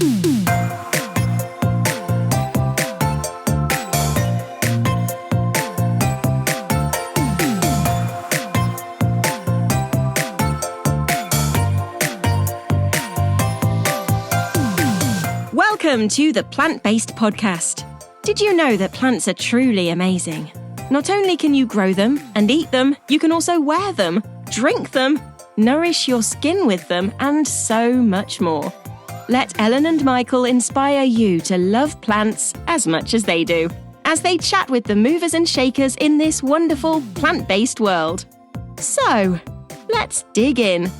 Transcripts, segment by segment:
Welcome to the Plant-Based Podcast. Did you know that plants are truly amazing? Not only can you grow them and eat them, you can also wear them, drink them, nourish your skin with them, and so much more. Let Ellen and Michael inspire you to love plants as much as they do, as they chat with the movers and shakers in this wonderful plant-based world. So, let's dig in.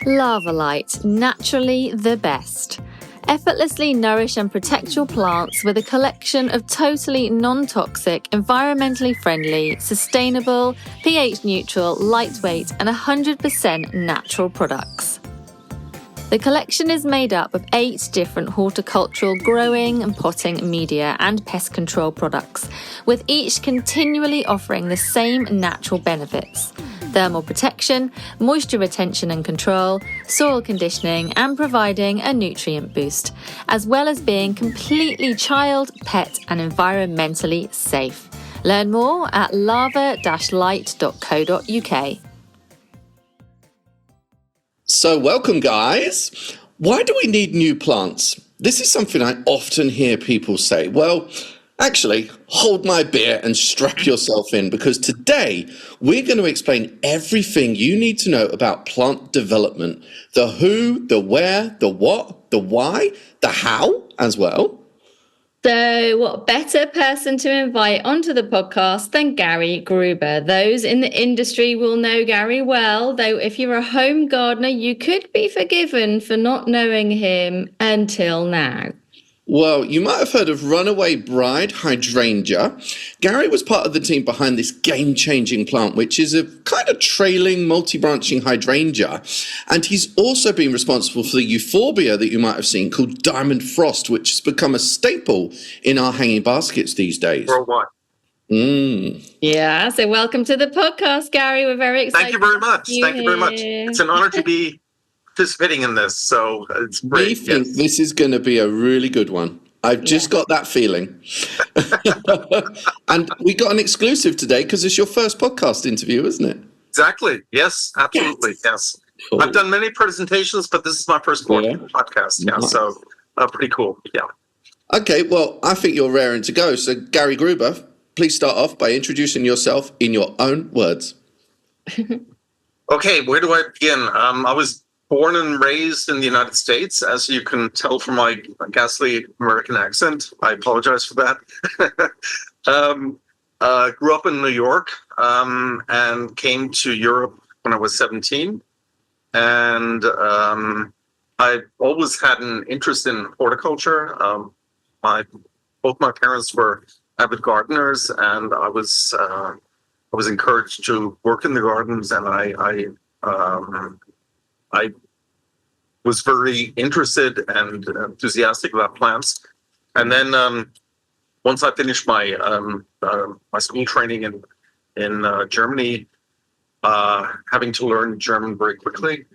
LAVA-LITE, naturally the best. Effortlessly nourish and protect your plants with a collection of totally non-toxic, environmentally friendly, sustainable, pH neutral, lightweight and 100% natural products. The collection is made up of 8 different horticultural growing and potting media and pest control products, with each continually offering the same natural benefits: thermal protection, moisture retention and control, soil conditioning, and providing a nutrient boost, as well as being completely child, pet, and environmentally safe. Learn more at lava-lite.co.uk. So welcome, guys. Why do we need new plants? This is something I often hear people say. Well, actually, hold my beer and strap yourself in, because today we're going to explain everything you need to know about plant development. The who, the where, the what, the why, the how as well. So what better person to invite onto the podcast than Garry Grueber? Those in the industry will know Garry well, though if you're a home gardener, you could be forgiven for not knowing him until now. Well, you might have heard of Runaway Bride hydrangea. Garry was part of the team behind this game-changing plant, which is a kind of trailing, multi-branching hydrangea. And he's also been responsible for the euphorbia that you might have seen called Diamond Frost, which has become a staple in our hanging baskets these days. Worldwide. Yeah, so welcome to the podcast, Garry. We're very excited. Thank you very much. Thank you very much. It's an honor to be participating in this, so it's great. We think this is going to be a really good one. I've just got that feeling. And we got an exclusive today because it's your first podcast interview, isn't it? Exactly. Yes, absolutely. Yes. Cool. I've done many presentations, but this is my first podcast. Yeah, nice. So pretty cool. Yeah. Okay, well, I think you're raring to go. So, Garry Grueber, please start off by introducing yourself in your own words. Okay, where do I begin? I was born and raised in the United States, as you can tell from my ghastly American accent. I apologize for that. Grew up in New York and came to Europe when I was 17. And I always had an interest in horticulture. Both my parents were avid gardeners, and I was encouraged to work in the gardens, and I was very interested and enthusiastic about plants. And then once I finished my school training in Germany, having to learn German very quickly,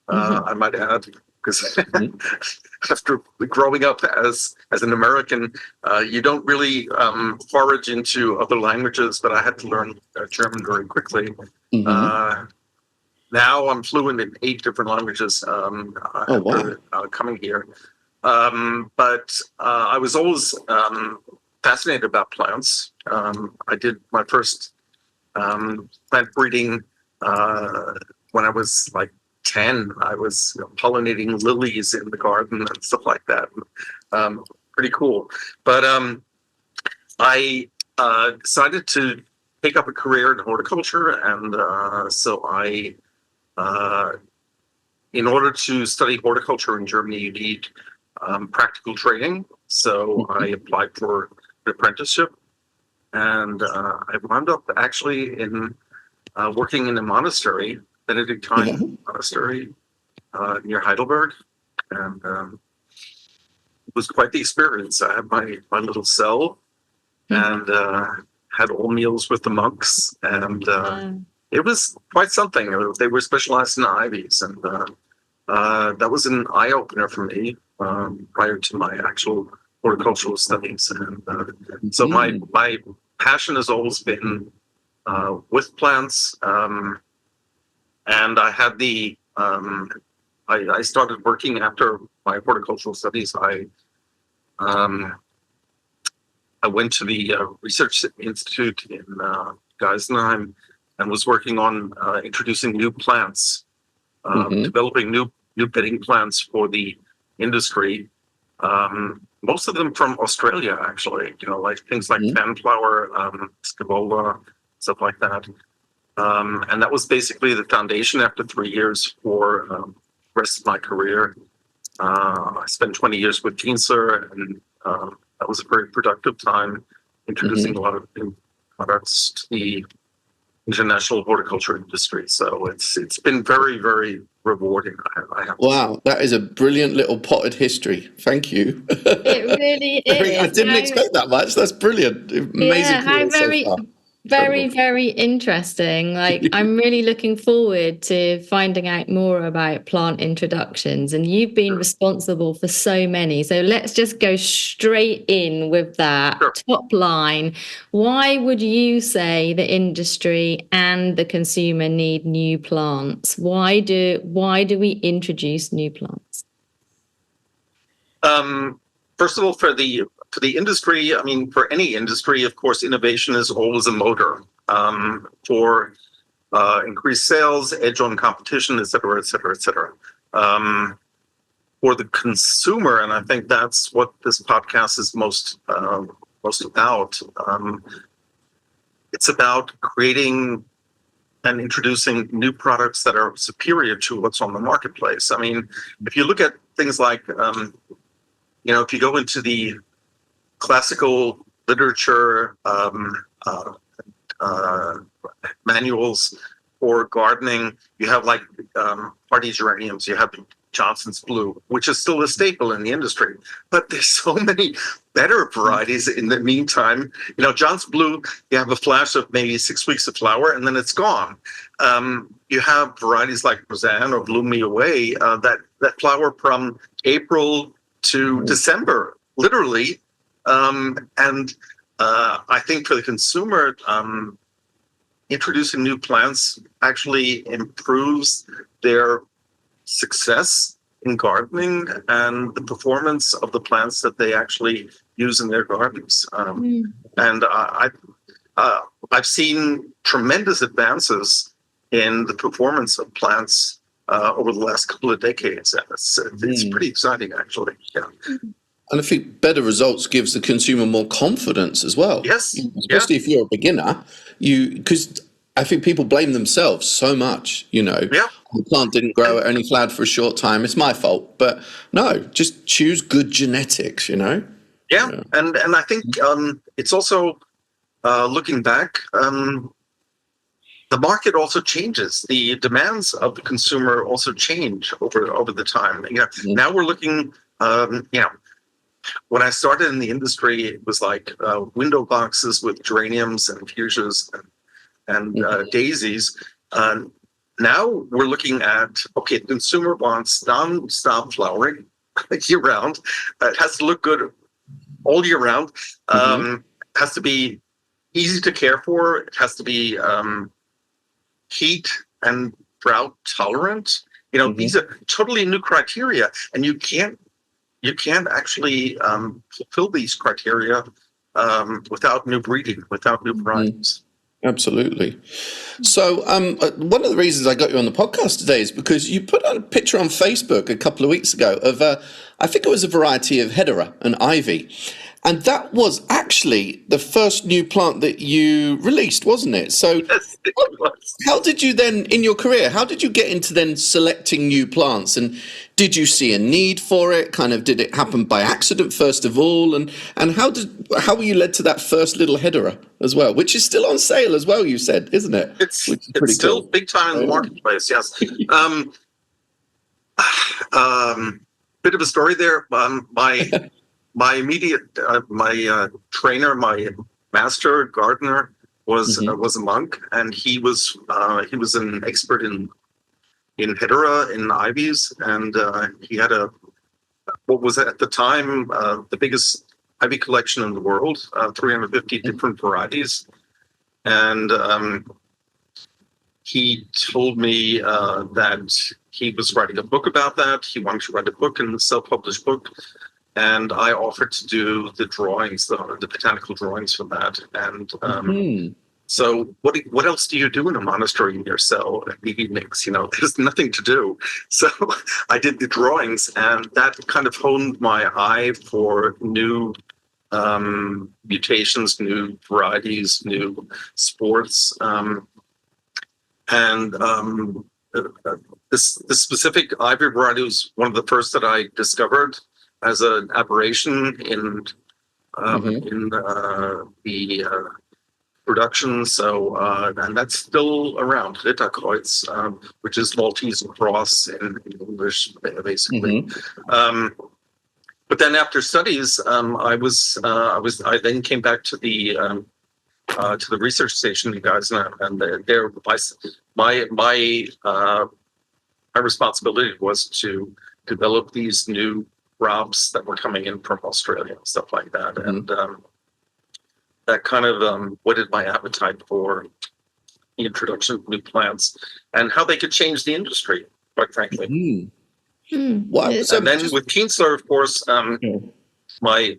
I might add, because after growing up as an American, you don't really forage into other languages, but I had to learn German very quickly. Now I'm fluent in 8 different languages coming here. But I was always fascinated about plants. I did my first plant breeding when I was like 10. I was pollinating lilies in the garden and stuff like that. Pretty cool. But I decided to take up a career in horticulture, and so I in order to study horticulture in Germany, you need practical training. So I applied for an apprenticeship, and I wound up actually in working in a monastery, Benedictine monastery near Heidelberg, and it was quite the experience. I had my little cell and had all meals with the monks, and it was quite something. They were specialized in ivies, and that was an eye opener for me prior to my actual horticultural studies. And so my passion has always been with plants, and I had the I started working after my horticultural studies. I went to the Research Institute in Geisenheim and was working on introducing new plants, developing new bedding plants for the industry. Most of them from Australia, actually. Like things like fanflower, scabola, stuff like that. And that was basically the foundation after 3 years for the rest of my career. I spent 20 years with Kienzer, and that was a very productive time introducing a lot of new products to the international horticulture industry. So it's been very, very rewarding. I have Wow, that is a brilliant little potted history. Thank you. It really is. I didn't expect that much. That's brilliant. Amazing. So far. Very, very interesting. Like, I'm really looking forward to finding out more about plant introductions, and you've been responsible for so many. So let's just go straight in with that top line. Why would you say the industry and the consumer need new plants? Why do we introduce new plants? First of all, for the industry, I mean, for any industry, of course, innovation is always a motor for increased sales, edge on competition, et cetera, et cetera, et cetera. For the consumer, and I think that's what this podcast is most about, it's about creating and introducing new products that are superior to what's on the marketplace. I mean, if you look at things like, if you go into the classical literature, manuals for gardening, you have like hardy geraniums, you have Johnson's Blue, which is still a staple in the industry. But there's so many better varieties in the meantime. Johnson's Blue, you have a flash of maybe 6 weeks of flower and then it's gone. You have varieties like Roseanne or Bloom Me Away that flower from April to December, literally. And I think for the consumer, introducing new plants actually improves their success in gardening and the performance of the plants that they actually use in their gardens. And I've seen tremendous advances in the performance of plants over the last couple of decades. And it's pretty exciting, actually. Yeah. And I think better results gives the consumer more confidence as well. Yes. Especially if you're a beginner, because I think people blame themselves so much, The plant didn't grow, it only flowered for a short time. It's my fault. But no, just choose good genetics, Yeah. And I think it's also, looking back, the market also changes. The demands of the consumer also change over the time. Now we're looking, when I started in the industry, it was like window boxes with geraniums and fuchsias and daisies. Now we're looking at, the consumer wants non-stop flowering year round. It has to look good all year round. Has to be easy to care for. It has to be heat and drought tolerant. These are totally new criteria, and you can't actually fulfill these criteria without new breeding, without new varieties. Absolutely. So one of the reasons I got you on the podcast today is because you put out a picture on Facebook a couple of weeks ago of, I think it was a variety of hedera, an ivy. And that was actually the first new plant that you released, wasn't it? So Yes, it was. how did you then, in your career, how did you get into then selecting new plants? And did you see a need for it? Kind of, did it happen by accident, first of all? And how were you led to that first little hedera as well, which is still on sale as well, you said, isn't it? It's still big time in the marketplace, yes. Bit of a story there. My immediate, my trainer, my master gardener was a monk, and he was an expert in Hedera, in ivies, and he had what was at the time the biggest ivy collection in the world, 350 different varieties, and he told me that he was writing a book about that. He wanted to write a book, and a self-published book, and I offered to do the drawings, the botanical drawings for that. And so what else do you do in a monastery in your cell in the evenings? There's nothing to do. So I did the drawings, and that kind of honed my eye for new mutations, new varieties, new sports. This specific ivy variety was one of the first that I discovered as an aberration in the production. So, and that's still around, Ritterkreuz, which is Maltese cross in English, basically. But then after studies, I then came back to the research station, you guys, and there my responsibility was to develop these new crops that were coming in from Australia and stuff like that, and that kind of whetted my appetite for the introduction of new plants and how they could change the industry, quite frankly. Wow. And then with Kienzler, of course, my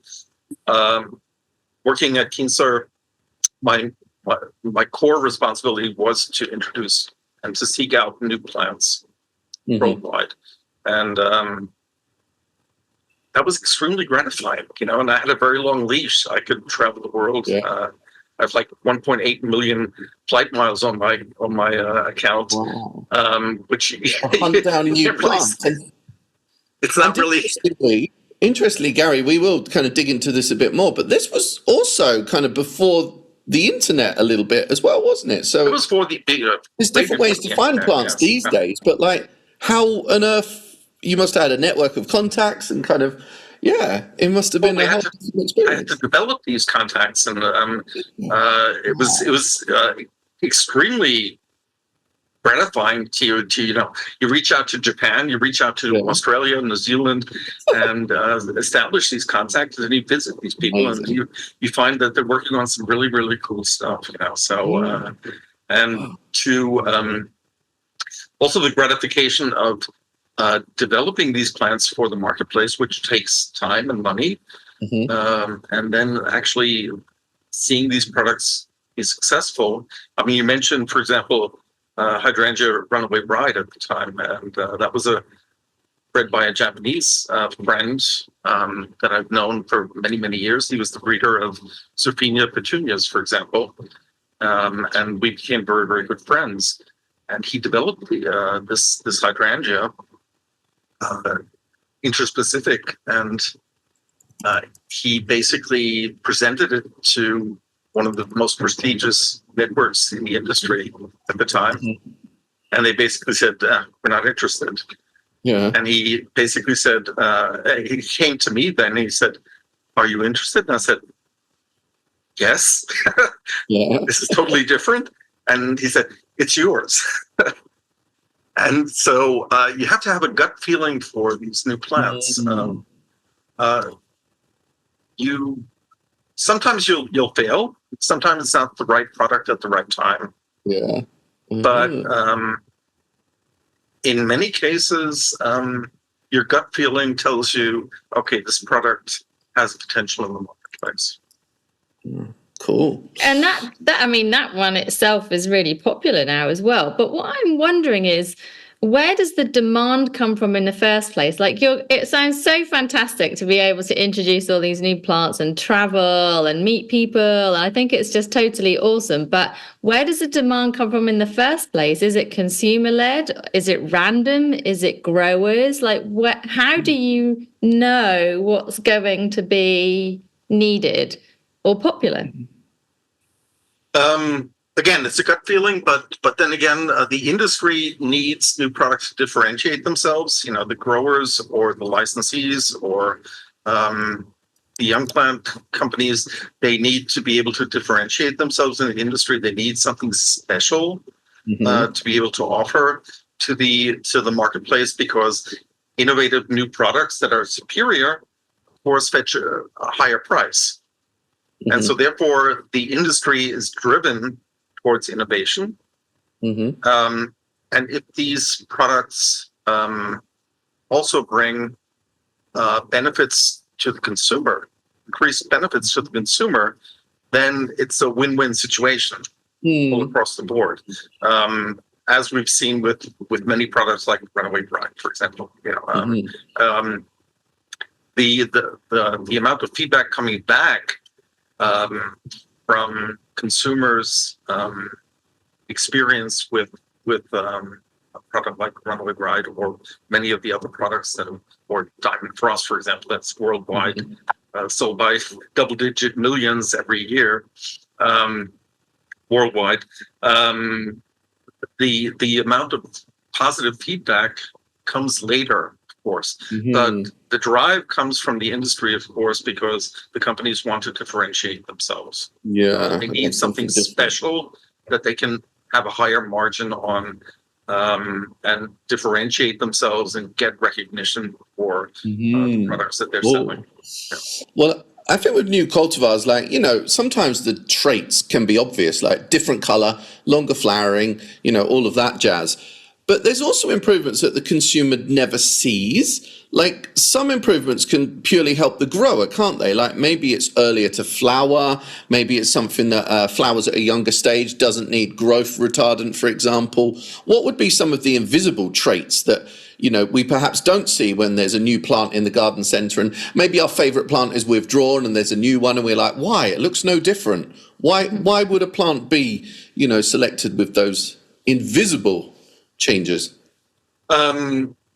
working at Kienzler, my core responsibility was to introduce and to seek out new plants worldwide, and that was extremely gratifying, and I had a very long leash. I could travel the world. I have like 1.8 million flight miles on my account, which hunt down new plants. It's not really. Interestingly, Gary, we will kind of dig into this a bit more, but this was also kind of before the internet a little bit as well, wasn't it? So it was for the there's different ways to find plants these days, but like, how on earth? You must have had a network of contacts and kind of, it must have been a whole experience. I had to develop these contacts, and it was extremely gratifying to you reach out to Japan, you reach out to Australia, New Zealand, and establish these contacts, and you visit these people, and you find that they're working on some really, really cool stuff, So, and to also the gratification of developing these plants for the marketplace, which takes time and money, and then actually seeing these products be successful. I mean, you mentioned, for example, Hydrangea Runaway Bride at the time, and that was bred by a Japanese friend that I've known for many, many years. He was the breeder of Surfinia petunias, for example, and we became very, very good friends. And he developed this hydrangea, interspecific, and he basically presented it to one of the most prestigious networks in the industry at the time, and they basically said, "We're not interested." And he basically said, he came to me then, and he said, "Are you interested?" And I said, "Yes." This is totally different. And he said, "It's yours." And so you have to have a gut feeling for these new plants. Sometimes you'll fail. Sometimes it's not the right product at the right time. But in many cases, your gut feeling tells you, okay, this product has potential in the marketplace. Cool. And that one itself is really popular now as well. But what I'm wondering is, where does the demand come from in the first place? Like, it sounds so fantastic to be able to introduce all these new plants and travel and meet people. And I think it's just totally awesome. But where does the demand come from in the first place? Is it consumer led? Is it random? Is it growers? Like, how do you know what's going to be needed or popular? Again, it's a gut feeling, but then again, the industry needs new products to differentiate themselves. The growers or the licensees or the young plant companies, they need to be able to differentiate themselves in the industry. They need something special to be able to offer to the marketplace, because innovative new products that are superior, of course, fetch a higher price. And so therefore the industry is driven towards innovation. And if these products also bring benefits to the consumer, increased benefits to the consumer, then it's a win-win situation all across the board. As we've seen with many products like Runaway Bride, for example. The amount of feedback coming back from consumers' experience with a product like Runaway Bride, or many of the other products or Diamond Frost, for example, that's worldwide, sold by double-digit millions every year, worldwide. The amount of positive feedback comes later, of course, but the drive comes from the industry, of course, because the companies want to differentiate themselves. They need something special that they can have a higher margin on, and differentiate themselves and get recognition for the products that they're selling. Well, I think with new cultivars, sometimes the traits can be obvious, like different color, longer flowering, all of that jazz. But there's also improvements that the consumer never sees. Like some improvements can purely help the grower, can't they? Like maybe it's earlier to flower. Maybe it's something that flowers at a younger stage, doesn't need growth retardant, for example. What would be some of the invisible traits that, we perhaps don't see when there's a new plant in the garden center, and maybe our favorite plant is withdrawn and there's a new one and we're like, why? It looks no different. Why would a plant be, selected with those invisible changes?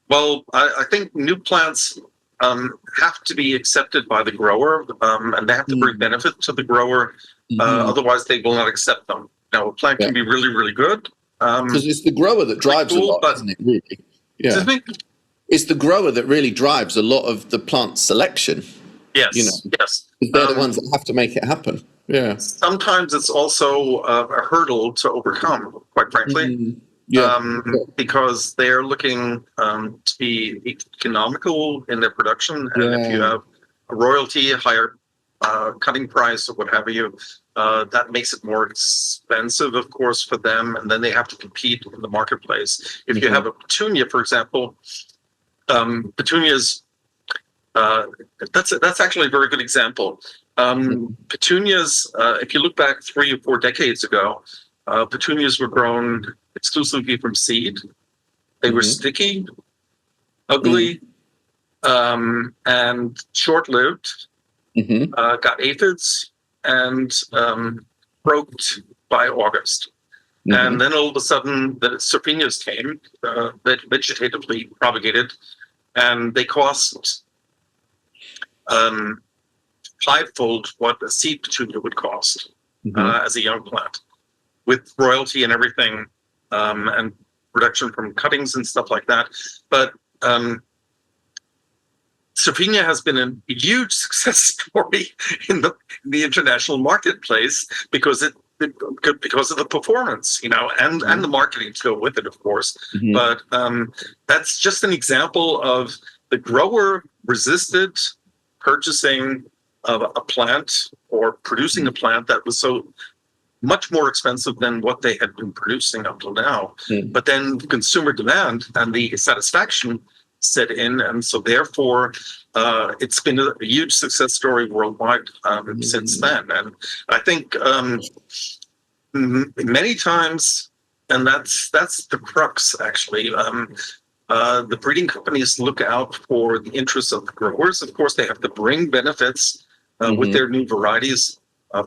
Well, I think new plants have to be accepted by the grower, and they have to bring benefit to the grower. Otherwise, they will not accept them. Now, a plant can be really, really good. Because it's the grower that drives a lot, isn't it, really? Yeah. It's the grower that really drives a lot of the plant selection. Yes, yes. They're the ones that have to make it happen. Yeah. Sometimes it's also a hurdle to overcome, quite frankly. Because they're looking to be economical in their production, and if you have a royalty, a higher cutting price, or what have you, that makes it more expensive, of course, for them, and then they have to compete in the marketplace. If you have a petunia, for example, petunias, that's actually a very good example. Petunias, if you look back 3 or 4 decades ago, petunias were grown exclusively from seed. They were sticky, ugly, and short-lived, got aphids, and broke by August. And then all of a sudden, the serpinias came, vegetatively propagated, and they cost fivefold what a seed petunia would cost as a young plant, with royalty and everything, and production from cuttings and stuff like that. But Serpinia has been a huge success story in the international marketplace because of the performance, and the marketing to go with it, of course. But that's just an example of the grower resisted purchasing a plant or producing a plant that was so much more expensive than what they had been producing up till now. But then consumer demand and the satisfaction set in, and so therefore it's been a huge success story worldwide since then. And I think many times, and that's the crux actually, the breeding companies look out for the interests of the growers. Of course, they have to bring benefits with their new varieties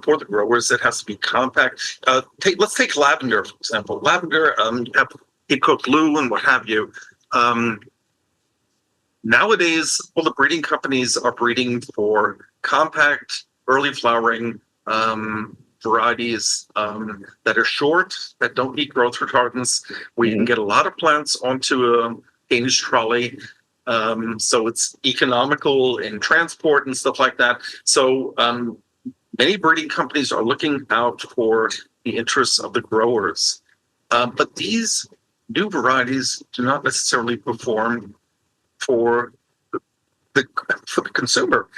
for the growers. It has to be compact. Let's take lavender, for example. Lavender, you have Eco Blue and what have you. Nowadays, all the breeding companies are breeding for compact, early flowering varieties that are short, that don't need growth retardants. We can get a lot of plants onto a Danish trolley So it's economical in transport and stuff like that. So many breeding companies are looking out for the interests of the growers. But these new varieties do not necessarily perform for the consumer.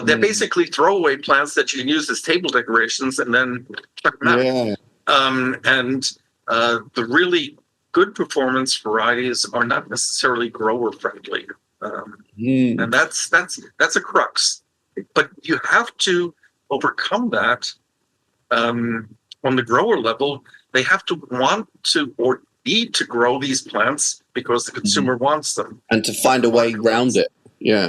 They're basically throwaway plants that you can use as table decorations and then chuck them out. Yeah. The really good performance varieties are not necessarily grower friendly. And that's a crux. But you have to overcome that on the grower level. They have to want to or need to grow these plants because the consumer wants them. And to find a way around it. Yeah.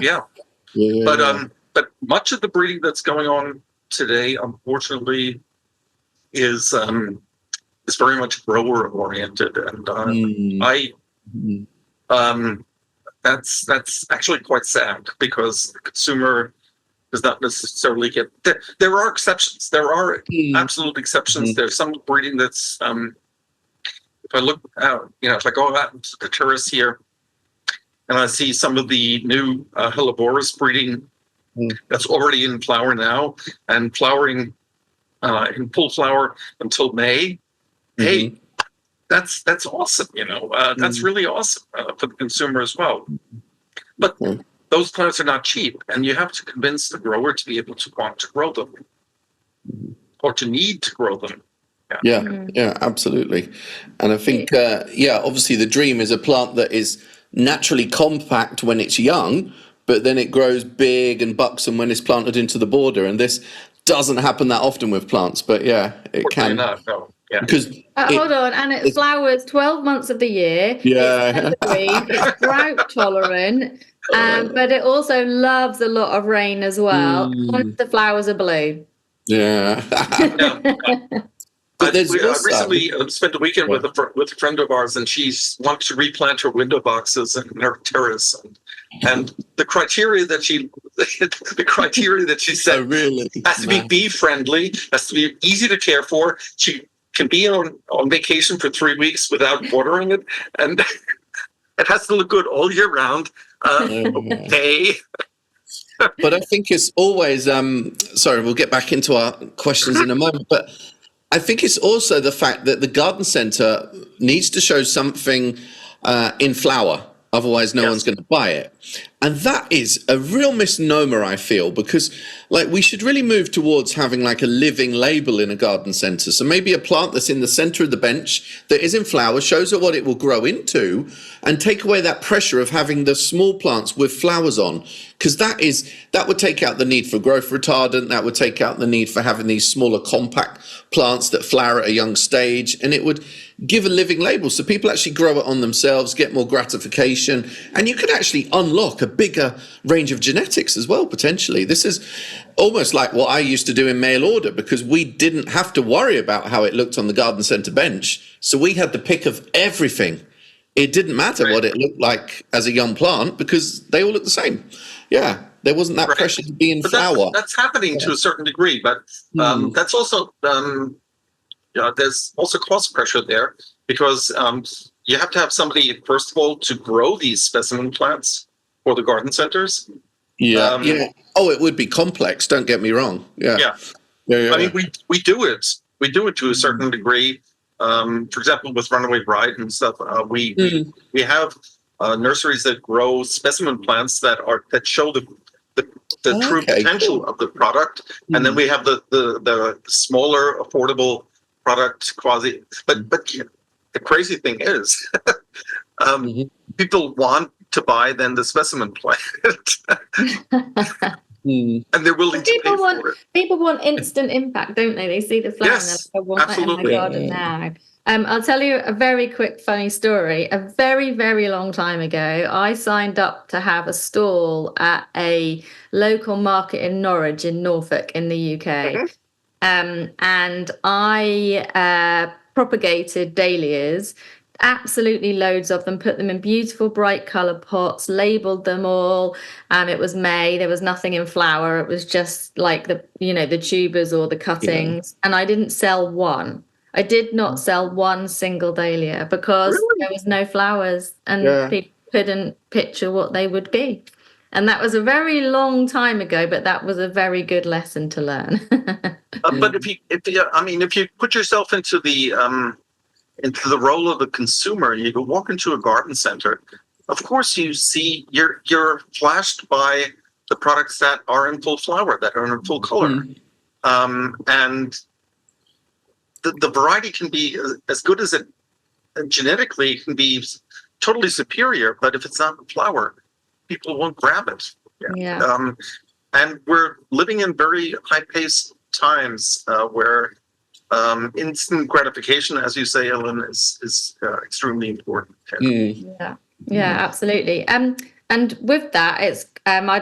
But much of the breeding that's going on today, unfortunately, is very much grower oriented, and that's actually quite sad because the consumer does not necessarily get. There are exceptions. There are absolute exceptions. There's some breeding that's. If I look out, if I go out into the terrace here, and I see some of the new Helleborus breeding that's already in flower now and flowering in full flower until May. Hey, that's awesome. That's really awesome for the consumer as well. But those plants are not cheap, and you have to convince the grower to be able to want to grow them or to need to grow them. Yeah, absolutely. And I think, obviously the dream is a plant that is naturally compact when it's young, but then it grows big and buxom when it's planted into the border. And this doesn't happen that often with plants, but it can. Not, no. Yeah. Because hold on, and it flowers 12 months of the year. Yeah. It's drought tolerant, but it also loves a lot of rain as well. And the flowers are blue. Yeah. But we recently spent a weekend with a friend of ours, and she wanted to replant her window boxes in her terrace, and the criteria that she said has to be bee friendly, has to be easy to care for. She can be on vacation for 3 weeks without watering it, and it has to look good all year round. Okay. But I think it's always sorry, we'll get back into our questions in a moment, but I think it's also the fact that the garden centre needs to show something in flower. Otherwise, no one's going to buy it. And that is a real misnomer, I feel, because we should really move towards having a living label in a garden centre. So maybe a plant that's in the centre of the bench that is in flower shows her what it will grow into and take away that pressure of having the small plants with flowers on. Because that would take out the need for growth retardant. That would take out the need for having these smaller compact plants that flower at a young stage. And it would give a living label so people actually grow it on themselves, get more gratification, and you could actually unlock a bigger range of genetics as well, potentially. This is almost like what I used to do in mail order, because we didn't have to worry about how it looked on the garden centre bench. So we had the pick of everything. It didn't matter what it looked like as a young plant because they all looked the same. Yeah, there wasn't that pressure to be in flower. That's happening to a certain degree, but that's also... there's also cost pressure there because you have to have somebody, first of all, to grow these specimen plants for the garden centers. Oh, it would be complex. Don't get me wrong. Yeah. I mean, we do it. We do it to a certain degree. For example, with Runaway Bride and stuff, we have nurseries that grow specimen plants that show the true potential of the product, and then we have the smaller, affordable product quasi. But the crazy thing is, people want to buy then the specimen plant, and they're willing to pay for it. People want instant impact, don't they? They see the flower and they want that in their garden now. I'll tell you a very quick funny story. A very, very long time ago, I signed up to have a stall at a local market in Norwich in Norfolk in the UK. And I propagated dahlias, absolutely loads of them, put them in beautiful bright coloured pots, labelled them all. It was May, there was nothing in flower. It was just like the tubers or the cuttings. And I didn't sell one. I did not sell one single dahlia because there was no flowers and people couldn't picture what they would be. And that was a very long time ago, but that was a very good lesson to learn. But if you put yourself into the role of the consumer, you go walk into a garden center. Of course, you're flashed by the products that are in full flower, that are in full color, and the variety can be as good as it genetically can be totally superior. But if it's not in flower, people won't grab it. Yeah. And we're living in very high-paced times where instant gratification, as you say, Ellen, is extremely important. Yeah, absolutely. And with that, it's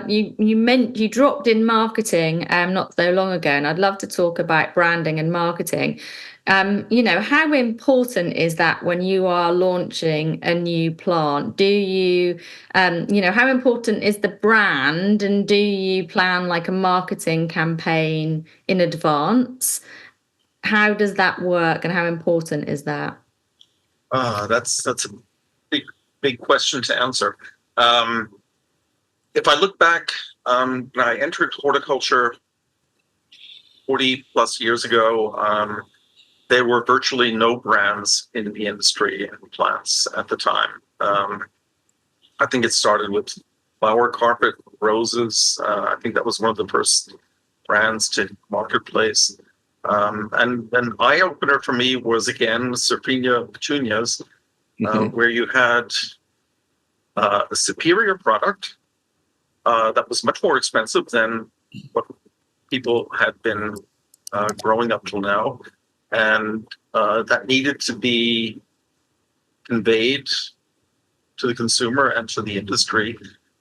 you dropped in marketing not so long ago, and I'd love to talk about branding and marketing. How important is that when you are launching a new plant? Do you, how important is the brand, and do you plan like a marketing campaign in advance? How does that work, and how important is that? That's a big question to answer. If I look back, when I entered horticulture 40 plus years ago, there were virtually no brands in the industry in plants at the time. I think it started with flower carpet, roses. I think that was one of the first brands to marketplace. And an eye-opener for me was, again, Serpinia petunias, where you had a superior product that was much more expensive than what people had been growing up till now. And that needed to be conveyed to the consumer and to the industry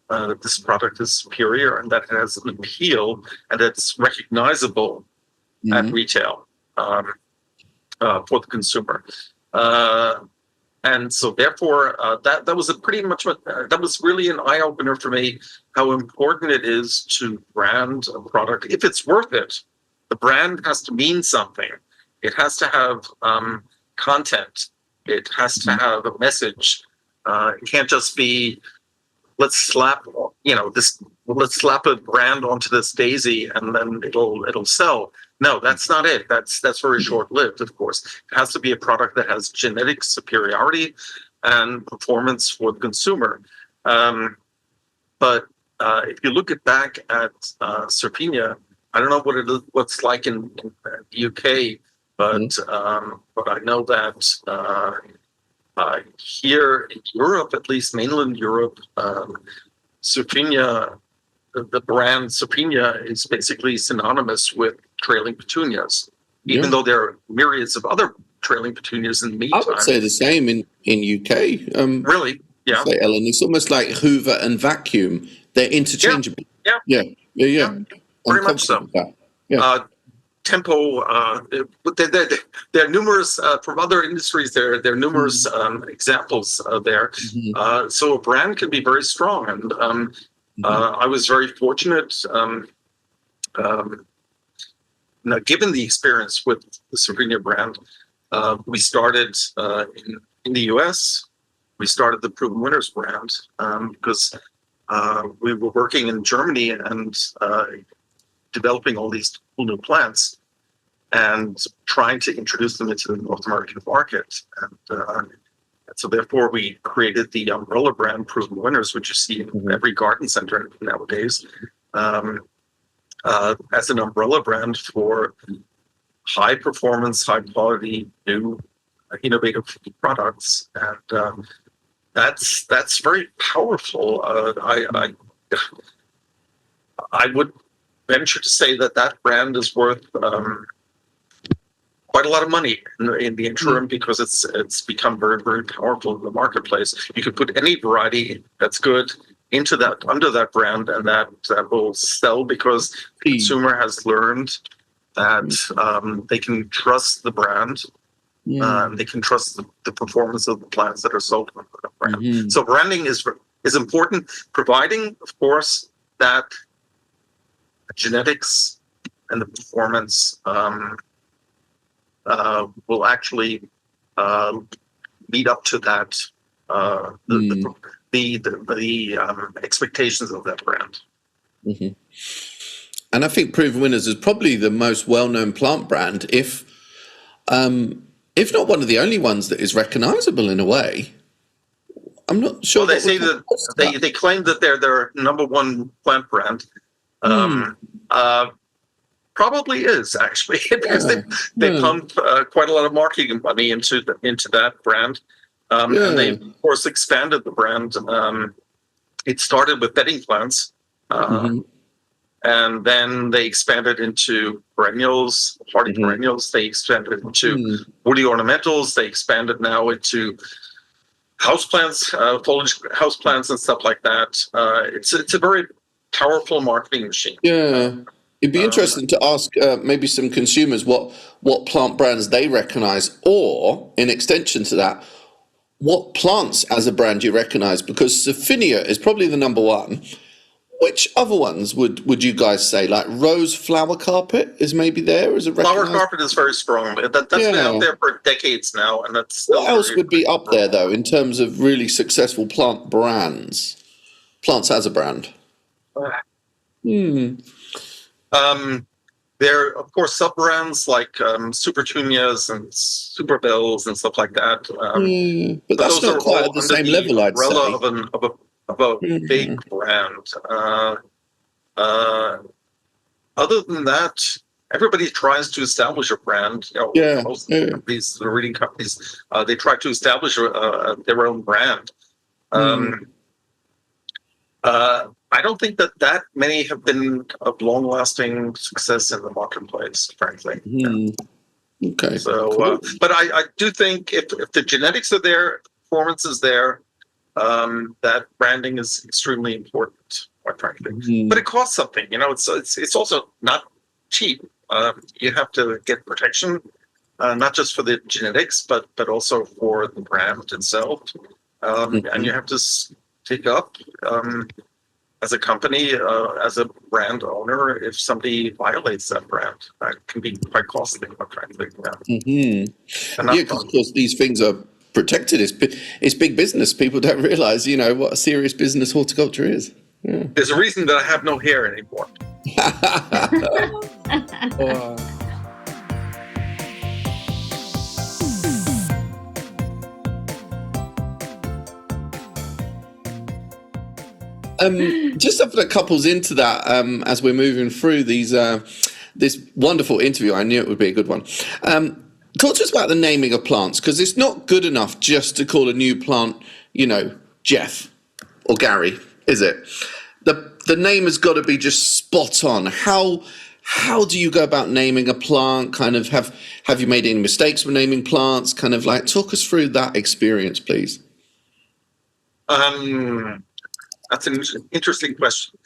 that this product is superior and that it has an appeal and it's recognizable at retail for the consumer. And so therefore, that was that was really an eye opener for me, how important it is to brand a product. If it's worth it, the brand has to mean something. It has to have content. It has to have a message. It can't just be, let's slap a brand onto this daisy and then it'll sell. No, that's not it. That's very short-lived, of course. It has to be a product that has genetic superiority and performance for the consumer. But if you look back at Serpinia, I don't know what's like in the UK, but I know that here in Europe, at least mainland Europe, Serpinia, the brand Serpinia is basically synonymous with trailing petunias, even though there are myriads of other trailing petunias in the meantime. I would say the same in UK. Really? Yeah. Say, Ellen, it's almost like Hoover and vacuum. They're interchangeable. Yeah. Very much so. Yeah. Tempo, there are numerous, from other industries, there are numerous examples there. So a brand can be very strong. And I was very fortunate, given the experience with the Serpinia brand. We started in the US, we started the Proven Winners brand because we were working in Germany and developing all these cool new plants and trying to introduce them into the North American market. And so therefore we created the umbrella brand Proven Winners, which you see in every garden center nowadays, as an umbrella brand for high performance, high quality, new, innovative products. And that's very powerful. I would venture to say that brand is worth quite a lot of money in the interim because it's become very, very powerful in the marketplace. You could put any variety that's good into that, under that brand, and that will sell because the consumer has learned that they can trust the brand. They can trust the performance of the plants that are sold under that brand. So branding is important, providing, of course, that genetics and the performance will actually lead up to that, the expectations of that brand. Mm-hmm. And I think Proven Winners is probably the most well-known plant brand, if not one of the only ones that is recognizable in a way. I'm not sure. Well, they say that they claim that they're their number one plant brand. Probably is actually because they pump quite a lot of marketing money into that brand, and they of course expanded the brand. It started with bedding plants, and then they expanded into perennials, hardy perennials. They expanded into woody ornamentals. They expanded now into houseplants, foliage houseplants, and stuff like that. It's a very powerful marketing machine. Yeah. It'd be interesting to ask maybe some consumers what plant brands they recognize, or in extension to that, what plants as a brand you recognize, because Sophinia is probably the number one. Which other ones would you guys say? Like rose flower carpet is maybe there as a flower carpet is very strong. That's been out there for decades now, and that's what else would be up there though in terms of really successful plant brands? Plants as a brand. There are, of course, sub-brands like Supertunias and Superbells and stuff like that. But that's not quite at the same level, I'd say. Of a big brand. Other than that, everybody tries to establish a brand. Most companies, the reading companies, they try to establish their own brand. I don't think that many have been of long-lasting success in the marketplace, frankly. Okay. So, cool. But I do think if the genetics are there, performance is there, that branding is extremely important, quite frankly. But it costs something. It's also not cheap. You have to get protection, not just for the genetics, but also for the brand itself. And you have to take up. As a company, as a brand owner, if somebody violates that brand, that can be quite costly. Because of course these things are protected. It's big business. People don't realize, what a serious business horticulture is. Yeah. There's a reason that I have no hair anymore. Just something that couples into that as we're moving through this wonderful interview. I knew it would be a good one. Talk to us about the naming of plants, because it's not good enough just to call a new plant, Jeff or Gary, is it? The name has got to be just spot on. How do you go about naming a plant? Kind of have you made any mistakes when naming plants? Kind of like talk us through that experience, please. That's an interesting question.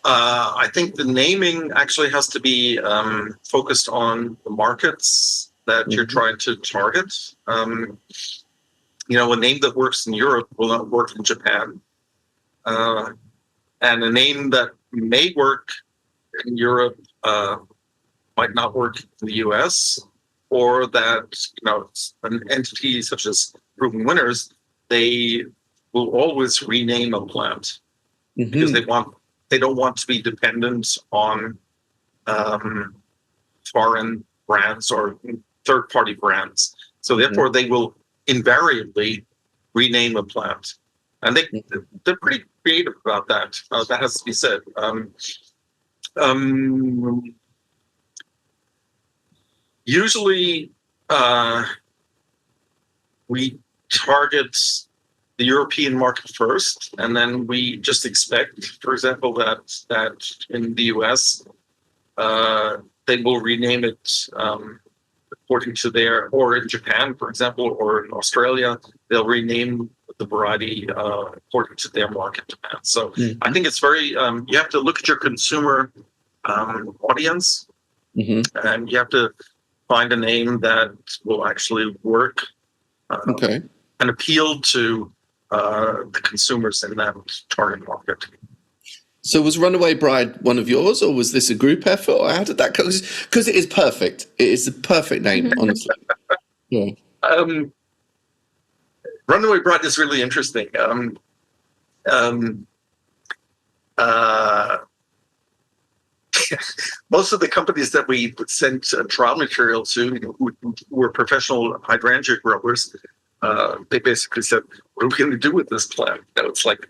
I think the naming actually has to be focused on the markets that you're trying to target. A name that works in Europe will not work in Japan. And a name that may work in Europe might not work in the US, or that, an entity such as Proven Winners, they will always rename a plant because they don't want to be dependent on foreign brands or third-party brands. So therefore, they will invariably rename a plant, and they're pretty creative about that. That has to be said. Usually, we target the European market first, and then we just expect, for example, that in the US, they will rename it according to or in Japan, for example, or in Australia, they'll rename the variety according to their market demand. So I think it's very, you have to look at your consumer audience, and you have to find a name that will actually work and appeal to the consumers in that target market. So was Runaway Bride one of yours, or was this a group effort, or how did that go? Because it is perfect. It is the perfect name, honestly. Yeah. Runaway Bride is really interesting. Most of the companies that we sent trial material to, who were professional hydrangea growers, they basically said, "What are we going to do with this plant?" It's like,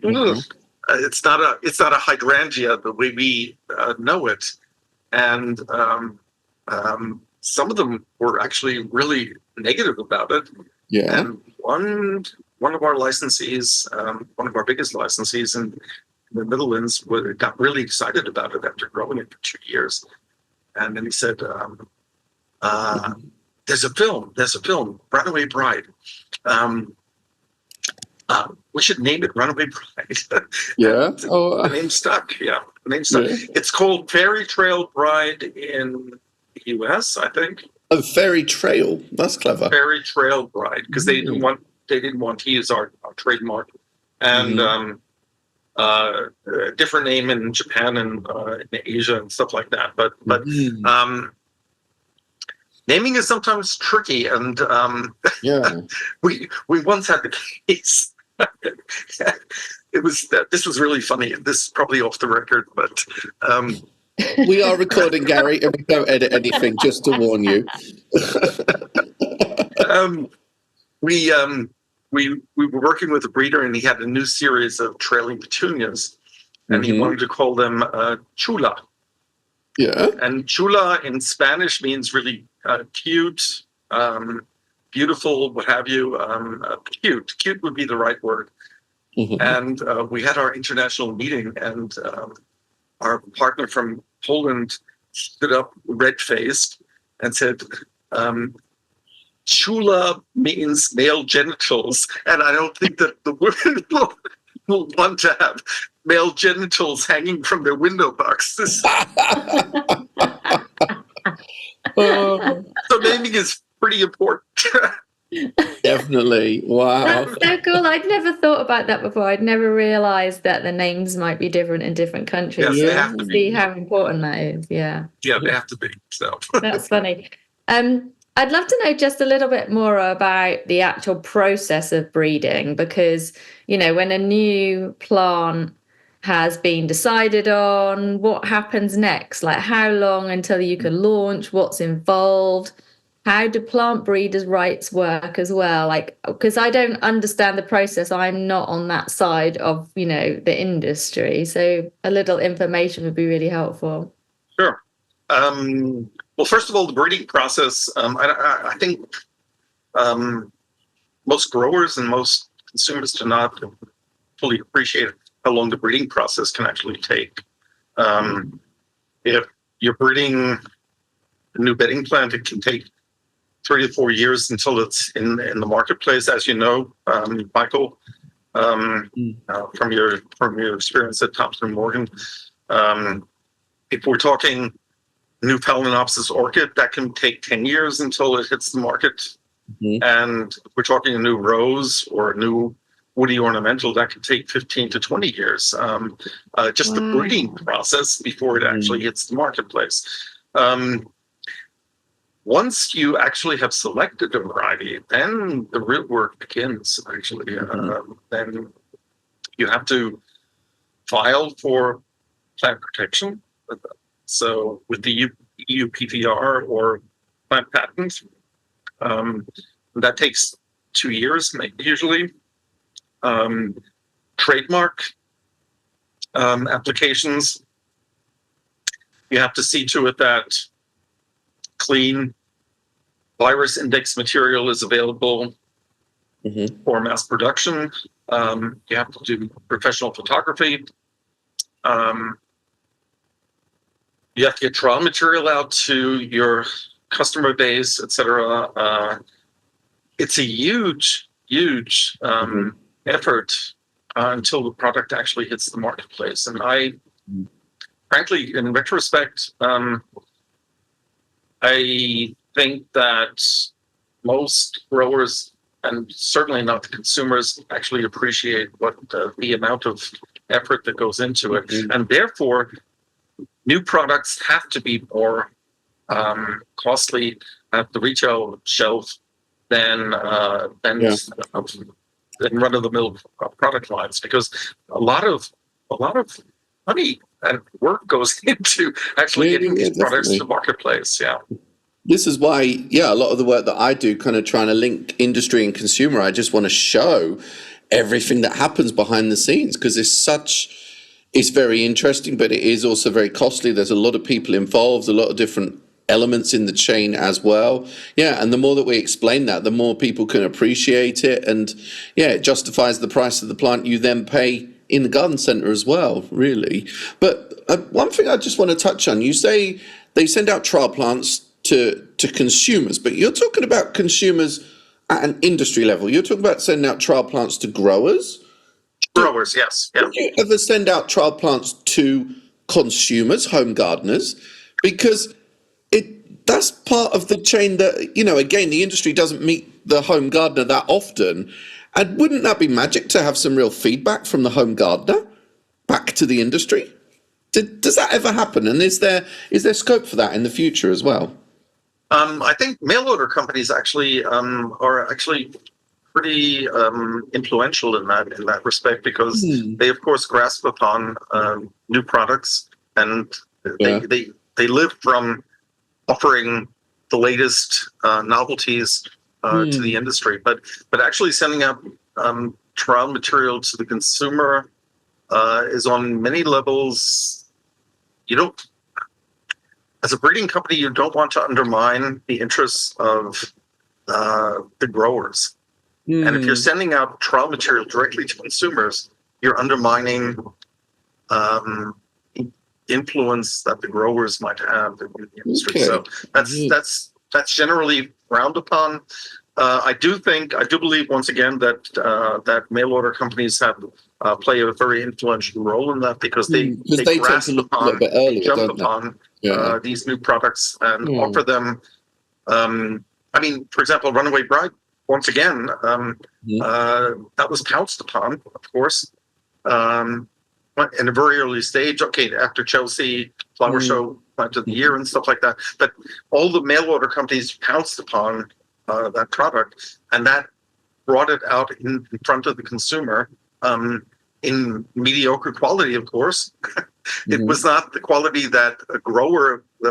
it's not a hydrangea the way we know it, and some of them were actually really negative about it. Yeah. And one of our licensees, one of our biggest licensees in the Netherlands, got really excited about it after growing it for 2 years. And then he said, there's a film, Runaway Bride. We should name it Runaway Bride. Yeah. The name stuck. Yeah, the name stuck. Yeah. It's called Fairy Trail Bride in the US, I think. Oh, Fairy Trail. That's clever. Fairy Trail Bride, because they didn't want to use our trademark. And a different name in Japan and in Asia and stuff like that. But naming is sometimes tricky, and we once had the case. This was really funny. This is probably off the record, but we are recording, Garry, and we don't edit anything. Just to warn you. We were working with a breeder, and he had a new series of trailing petunias, and he wanted to call them chula. Yeah. And chula in Spanish means really cute, beautiful, what have you. Cute. Cute would be the right word. And we had our international meeting, and our partner from Poland stood up red-faced and said, chula means male genitals, and I don't think that the women will want to have male genitals hanging from their window boxes. So naming is pretty important. Definitely. Wow. That's so cool. I'd never thought about that before. I'd never realized that the names might be different in different countries. Yes, they have to see how important that is. Yeah. Yeah, they have to be. So that's funny. I'd love to know just a little bit more about the actual process of breeding, because, you know, when a new plant has been decided on, what happens next? Like, how long until you can launch? What's involved? How do plant breeders' rights work as well? Like, because I don't understand the process. I'm not on that side of, you know, the industry. So a little information would be really helpful. Sure. Well, first of all, the breeding process, I think most growers and most consumers do not fully appreciate how long the breeding process can actually take. If you're breeding a new bedding plant, it can take 3 to 4 years until it's in the marketplace, as you know, Michael, from your experience at Thompson & Morgan. If we're talking new Phalaenopsis orchid, that can take 10 years until it hits the market. And if we're talking a new rose or a new woody ornamental, that could take 15 to 20 years. Just the breeding process before it actually hits the marketplace. Once you actually have selected a variety, then the real work begins, actually. Then you have to file for plant protection. So with the EU PVR or plant patents, that takes 2 years, usually. Trademark applications, you have to see to it that clean virus index material is available for mass production. You have to do professional photography. You have to get trial material out to your customer base, etc. It's a huge effort until the product actually hits the marketplace. And I, frankly, in retrospect, I think that most growers, and certainly not the consumers, actually appreciate what the amount of effort that goes into it. And therefore, new products have to be more costly at the retail shelf than than run-of-the-mill product lines, because a lot of money and work goes into actually getting these products to marketplace. Yeah. This is why, a lot of the work that I do, kind of trying to link industry and consumer, I just want to show everything that happens behind the scenes, because it's very interesting, but it is also very costly. There's a lot of people involved, a lot of different elements in the chain as well. Yeah, and the more that we explain that, the more people can appreciate it. And it justifies the price of the plant you then pay in the garden centre as well, really. But one thing I just want to touch on, you say they send out trial plants to consumers, but you're talking about consumers at an industry level. You're talking about sending out trial plants to growers? Growers, yes. Yeah. Do you ever send out trial plants to consumers, home gardeners? Because that's part of the chain that, again, the industry doesn't meet the home gardener that often. And wouldn't that be magic to have some real feedback from the home gardener back to the industry? Does that ever happen? And is there scope for that in the future as well? I think mail order companies actually are actually pretty influential in that respect, because they of course grasp upon new products, and they live from offering the latest novelties to the industry. But actually sending out trial material to the consumer is on many levels. As a breeding company, you don't want to undermine the interests of the growers. And if you're sending out trial material directly to consumers, you're undermining influence that the growers might have in the industry. So that's generally frowned upon. I do believe once again that mail order companies play a very influential role in that, because they grasp upon, jump upon these new products and offer them. For example, Runaway Bride, once again, that was pounced upon, of course, in a very early stage. Okay, after Chelsea Flower Show Plant of the Year and stuff like that, but all the mail order companies pounced upon that product, and that brought it out in front of the consumer in mediocre quality, of course. It was not the quality that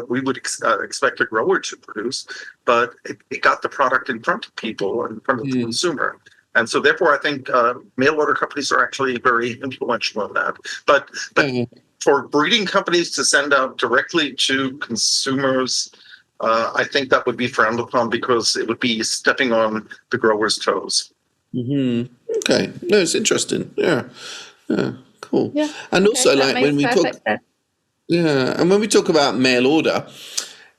we would expect a grower to produce, but it got the product in front of people, in front of the consumer. And so therefore, I think mail order companies are actually very influential in that. But for breeding companies to send out directly to consumers, I think that would be frowned upon, because it would be stepping on the growers' toes. Okay, no, it's interesting. Yeah, cool. Yeah. And also, like when we talk, and when we talk about mail order,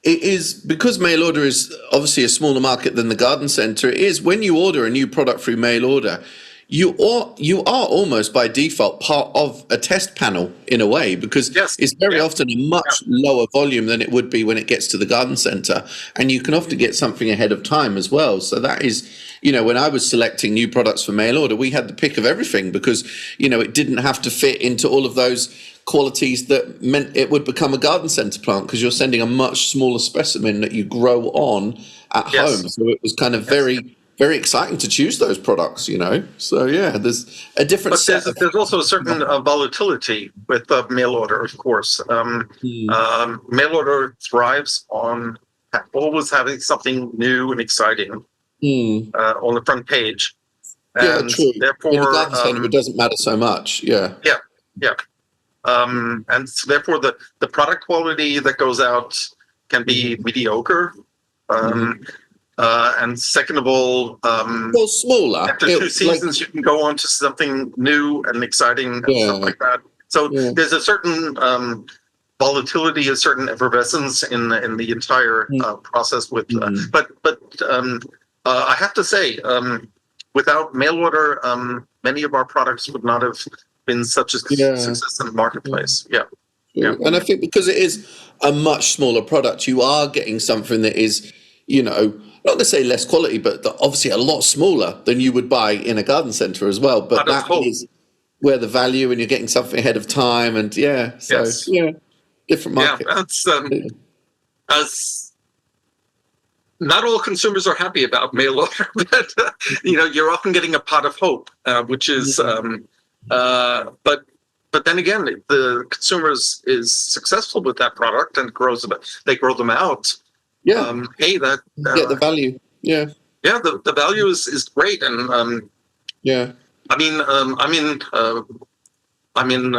it is because mail order is obviously a smaller market than the garden centre. It is when you order a new product through mail order, you are almost by default part of a test panel in a way, because it's very often a much lower volume than it would be when it gets to the garden centre, and you can often get something ahead of time as well. So that is, when I was selecting new products for mail order, we had the pick of everything, because it didn't have to fit into all of those qualities that meant it would become a garden centre plant, because you're sending a much smaller specimen that you grow on at home. So it was kind of very exciting to choose those products, So there's a different set. There's also a certain volatility with mail order, of course. Mail order thrives on always having something new and exciting on the front page. And true. Therefore, in the garden centre, it doesn't matter so much. Yeah. And so therefore, the product quality that goes out can be mediocre. And second of all, smaller. After 2 seasons, you can go on to something new and exciting and stuff like that. So there's a certain volatility, a certain effervescence in the entire process. But I have to say, without mail order, many of our products would not have been such a success in the marketplace. And I think because it is a much smaller product, you are getting something that is, not to say less quality, but obviously a lot smaller than you would buy in a garden centre as well. But that is where the value, and you're getting something ahead of time, and different market. Yeah, that's not all consumers are happy about mail order, but you're often getting a pot of hope, which is, but then again, the consumer is successful with that product and they grow them out. Yeah. Hey, get the value. Yeah. Yeah, the value is great, and yeah. I mean, I'm in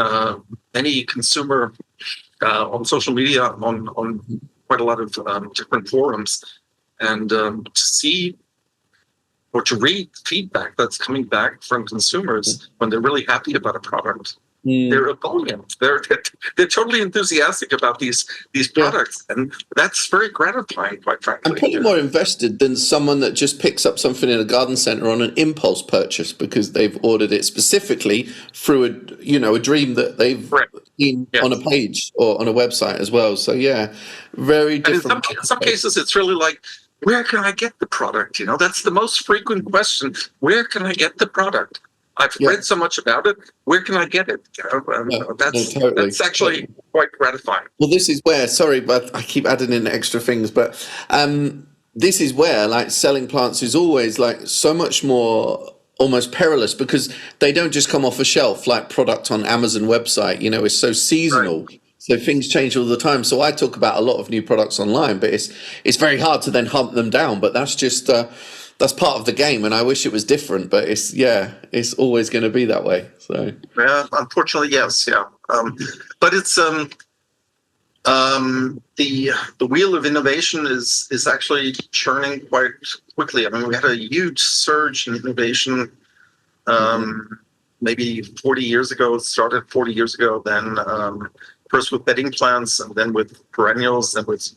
any consumer on social media on quite a lot of different forums, and to see or to read feedback that's coming back from consumers when they're really happy about a product. They're ebullient. They're totally enthusiastic about these products, and that's very gratifying, quite frankly. I'm probably more invested than someone that just picks up something in a garden centre on an impulse purchase because they've ordered it specifically through a dream that they've seen on a page or on a website as well. So very different. And in some cases, it's really like, where can I get the product? That's the most frequent question. Where can I get the product? I've read so much about it. Where can I get it? That's actually quite gratifying. Well, this is where, sorry, but I keep adding in extra things, but this is where like selling plants is always like so much more almost perilous because they don't just come off a shelf like product on Amazon website. It's so seasonal. Right. So things change all the time. So I talk about a lot of new products online, but it's very hard to then hunt them down. But that's just that's part of the game, and I wish it was different. But it's always going to be that way. So unfortunately, yes, but it's the wheel of innovation is actually churning quite quickly. I mean, we had a huge surge in innovation. Maybe 40 years ago. It started 40 years ago. Then first with bedding plants, and then with perennials, and with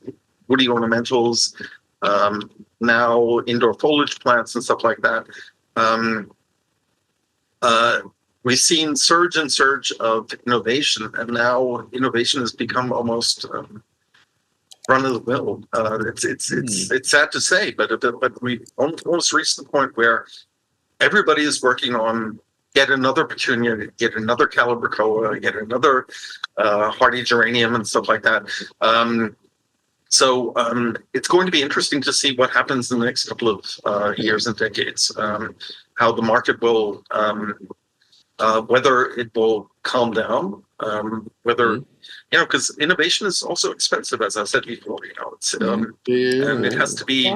woody ornamentals. Now indoor foliage plants and stuff like that. We've seen surge of innovation, and now innovation has become almost run of the mill. It's sad to say, but we almost reached the point where everybody is working on get another petunia, get another calibrachoa, get another hardy geranium and stuff like that. So it's going to be interesting to see what happens in the next couple of years and decades, how the market will, whether it will calm down, whether, because innovation is also expensive, as I said before, and it has to be,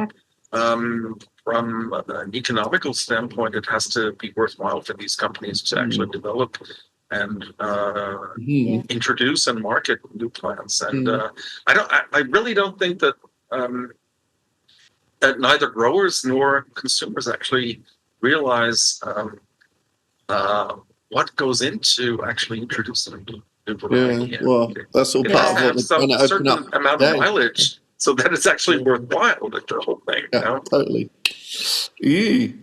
from an economical standpoint, it has to be worthwhile for these companies to actually develop and introduce and market new plants. And I really don't think that that neither growers nor consumers actually realize what goes into actually introducing a new variety. Well, that's all part of what we're trying to open up. Certain amount of mileage, so that it's actually worthwhile, the whole thing. Totally.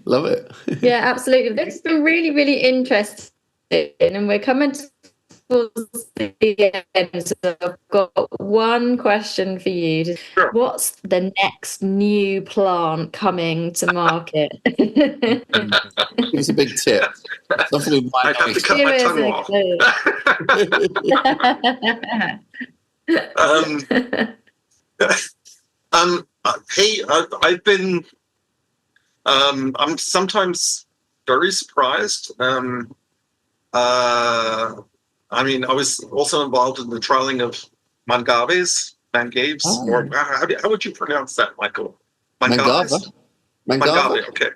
Love it. Yeah, absolutely. This has been really, really interesting. And we're coming towards the end, so I've got one question for you. Sure. What's the next new plant coming to market? It's a big tip. Something with my I have to cut my tongue off. Hey, I've been. I'm sometimes very surprised. I mean, I was also involved in the trialing of mangaves, or how would you pronounce that, Michael? Mangave. Mangave, okay.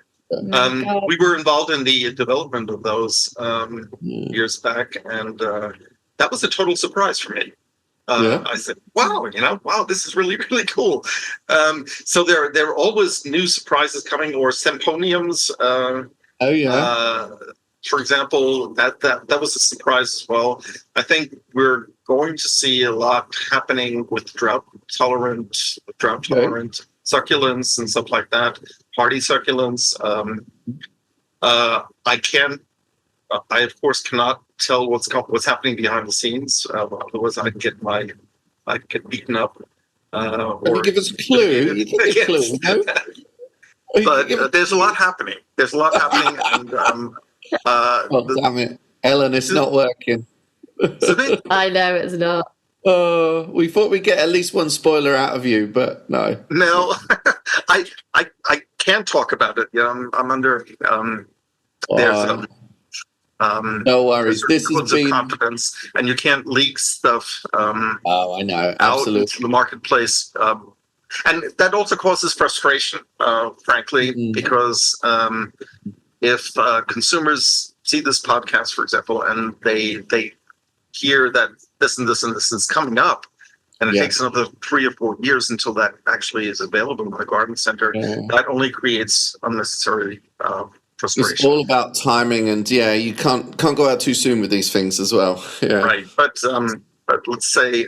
We were involved in the development of those years back, and that was a total surprise for me. I said, wow, this is really, really cool. So there are always new surprises coming, or symponiums. For example, that was a surprise as well. I think we're going to see a lot happening with drought tolerant succulents and stuff like that. Hardy succulents. I of course cannot tell what's happening behind the scenes. Otherwise, I'd get beaten up. Or give us a clue. You give a clue. No? But there's a lot happening. And. Damn it, Ellen, it's not working. I know it's not. We thought we'd get at least one spoiler out of you, but no. No, I can't talk about it. I'm under. There's no worries. This has been confidence, and you can't leak stuff. I know, absolutely. Out into the marketplace, and that also causes frustration, frankly, because if consumers see this podcast, for example, and they hear that this and this and this is coming up, and it takes another 3 or 4 years until that actually is available in the garden center, that only creates unnecessary frustration. It's all about timing, and you can't go out too soon with these things as well. Yeah. Right, but let's say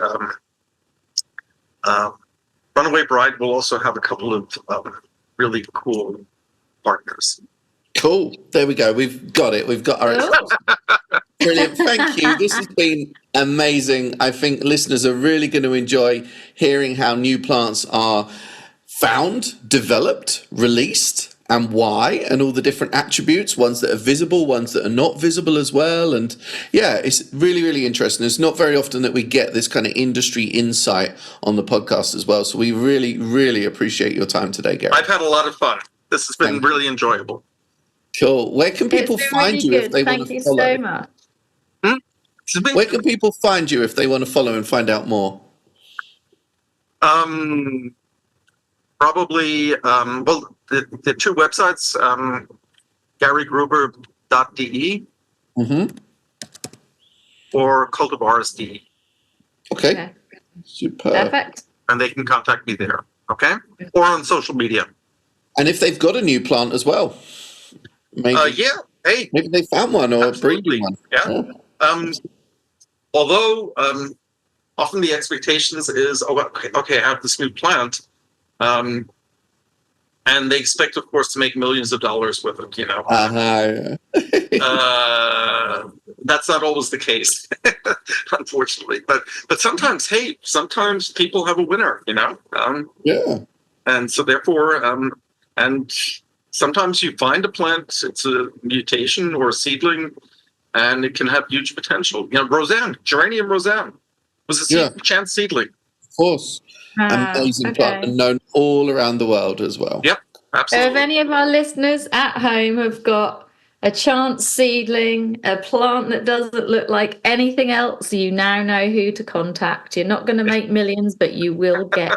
Runaway Bride will also have a couple of really cool partners. Cool. There we go. We've got it. We've got our Brilliant. Thank you. This has been amazing. I think listeners are really going to enjoy hearing how new plants are found, developed, released, and why, and all the different attributes, ones that are visible, ones that are not visible as well. And it's really, really interesting. It's not very often that we get this kind of industry insight on the podcast as well. So we really, really appreciate your time today, Garry. I've had a lot of fun. This has been really enjoyable. Cool. Where can people find you if they want to follow? Thank you so much. Where can people find you if they want to follow and find out more? Probably, the two websites, GarryGrueber.de or cultivars.de. Okay. Super. Perfect. And they can contact me there, okay? Or on social media. And if they've got a new plant as well. Maybe, maybe they found one or breeding one. Yeah. Although often the expectations is, okay, I have this new plant, and they expect, of course, to make millions of dollars with it. That's not always the case, unfortunately. But sometimes, sometimes people have a winner. And so therefore, and sometimes you find a plant, it's a mutation or a seedling, and it can have huge potential. Geranium Roseanne was a chance seedling. Of course. Amazing plant and known all around the world as well. Yep, absolutely. So if any of our listeners at home have got a chance seedling, a plant that doesn't look like anything else, you now know who to contact. You're not going to make millions, but you will get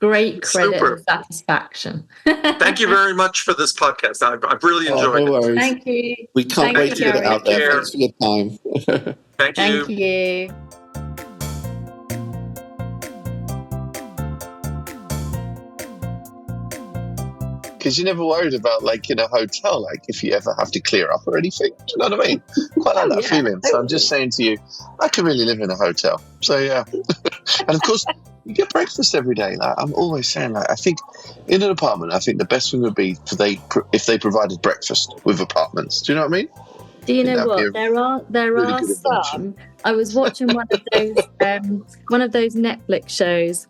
great credit and satisfaction. Thank you very much for this podcast. I've really enjoyed it. Thank you. We can't wait to get it out there. Thanks for your time. Thank you. Thank you. Because you're never worried about, like, in a hotel, like, if you ever have to clear up or anything. Do you know what I mean? Quite like that feeling. So I'm just saying to you, I can really live in a hotel. So, yeah. And, of course, you get breakfast every day. Like, I'm always saying, like, I think in an apartment, I think the best thing would be if they provided breakfast with apartments. Do you know what I mean? Do you know what? There are some. I was watching one of those Netflix shows.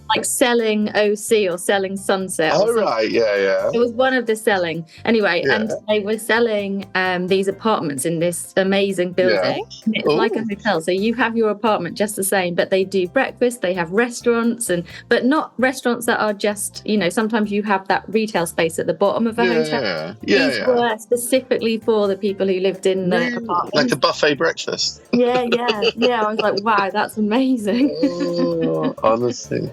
Like Selling OC or Selling Sunset. Oh, right, yeah. It was one of the selling. Anyway, and they were selling these apartments in this amazing building. And it's like a hotel. So you have your apartment just the same, but they do breakfast, they have restaurants, but not restaurants that are just, sometimes you have that retail space at the bottom of a hotel. These were specifically for the people who lived in the apartment. Like a buffet breakfast. Yeah. I was like, wow, that's amazing. Honestly.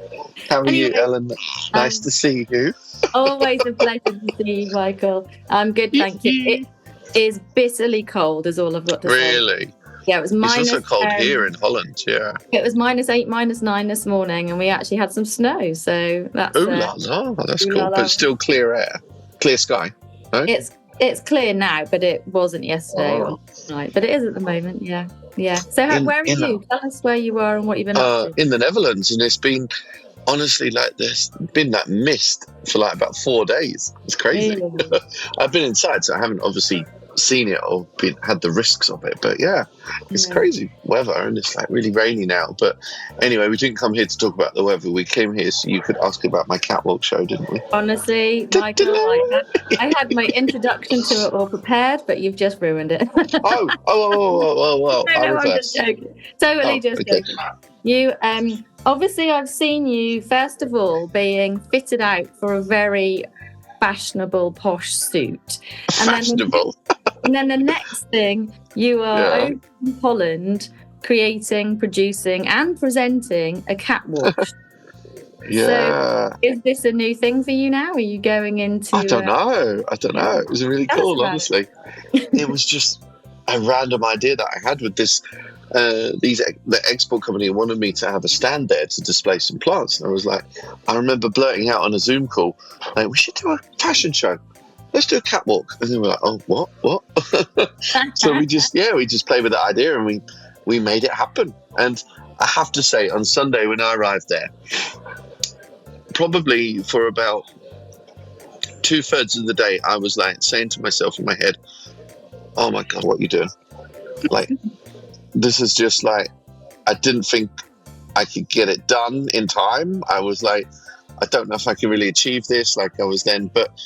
How are you, Ellen? Nice to see you. Always a pleasure to see you, Michael. I'm good, thank you. It is bitterly cold, is all I've got to say. Really? Yeah, it was minus. It's also cold here in Holland, It was -8, -9 this morning, and we actually had some snow, so that's... that's cool, but still clear air. Clear sky, no? It's clear now, but it wasn't yesterday or night, but it is at the moment, yeah. So where are you? Tell us where you are and what you've been up to. In the Netherlands, and it's been... Honestly, like, there's been that mist for like about 4 days. It's crazy. I've been inside, so I haven't obviously seen it or had the risks of it. But yeah, it's crazy weather, and it's like really rainy now. But anyway, we didn't come here to talk about the weather. We came here so you could ask about my catwalk show, didn't we? Honestly, Michael, I had my introduction to it all prepared, but you've just ruined it. Oh. No, I'm just joking. Totally joking. You, obviously, I've seen you, first of all, being fitted out for a very fashionable, posh suit. Fashionable. And then the next thing, you are over in Holland creating, producing, and presenting a catwalk. Yeah. So, is this a new thing for you now? Are you going into... I don't know. It was really cool, honestly. It was just a random idea that I had with this. The export company wanted me to have a stand there to display some plants. And I was like, I remember blurting out on a Zoom call, like, we should do a fashion show. Let's do a catwalk. And they were like, oh, what? So we just played with the idea, and we made it happen. And I have to say, on Sunday when I arrived there, probably for about 2/3 of the day, I was like saying to myself in my head, oh my God, what are you doing? Like, this is just like, I didn't think I could get it done in time. I was like, I don't know if I can really achieve this. Like I was then, but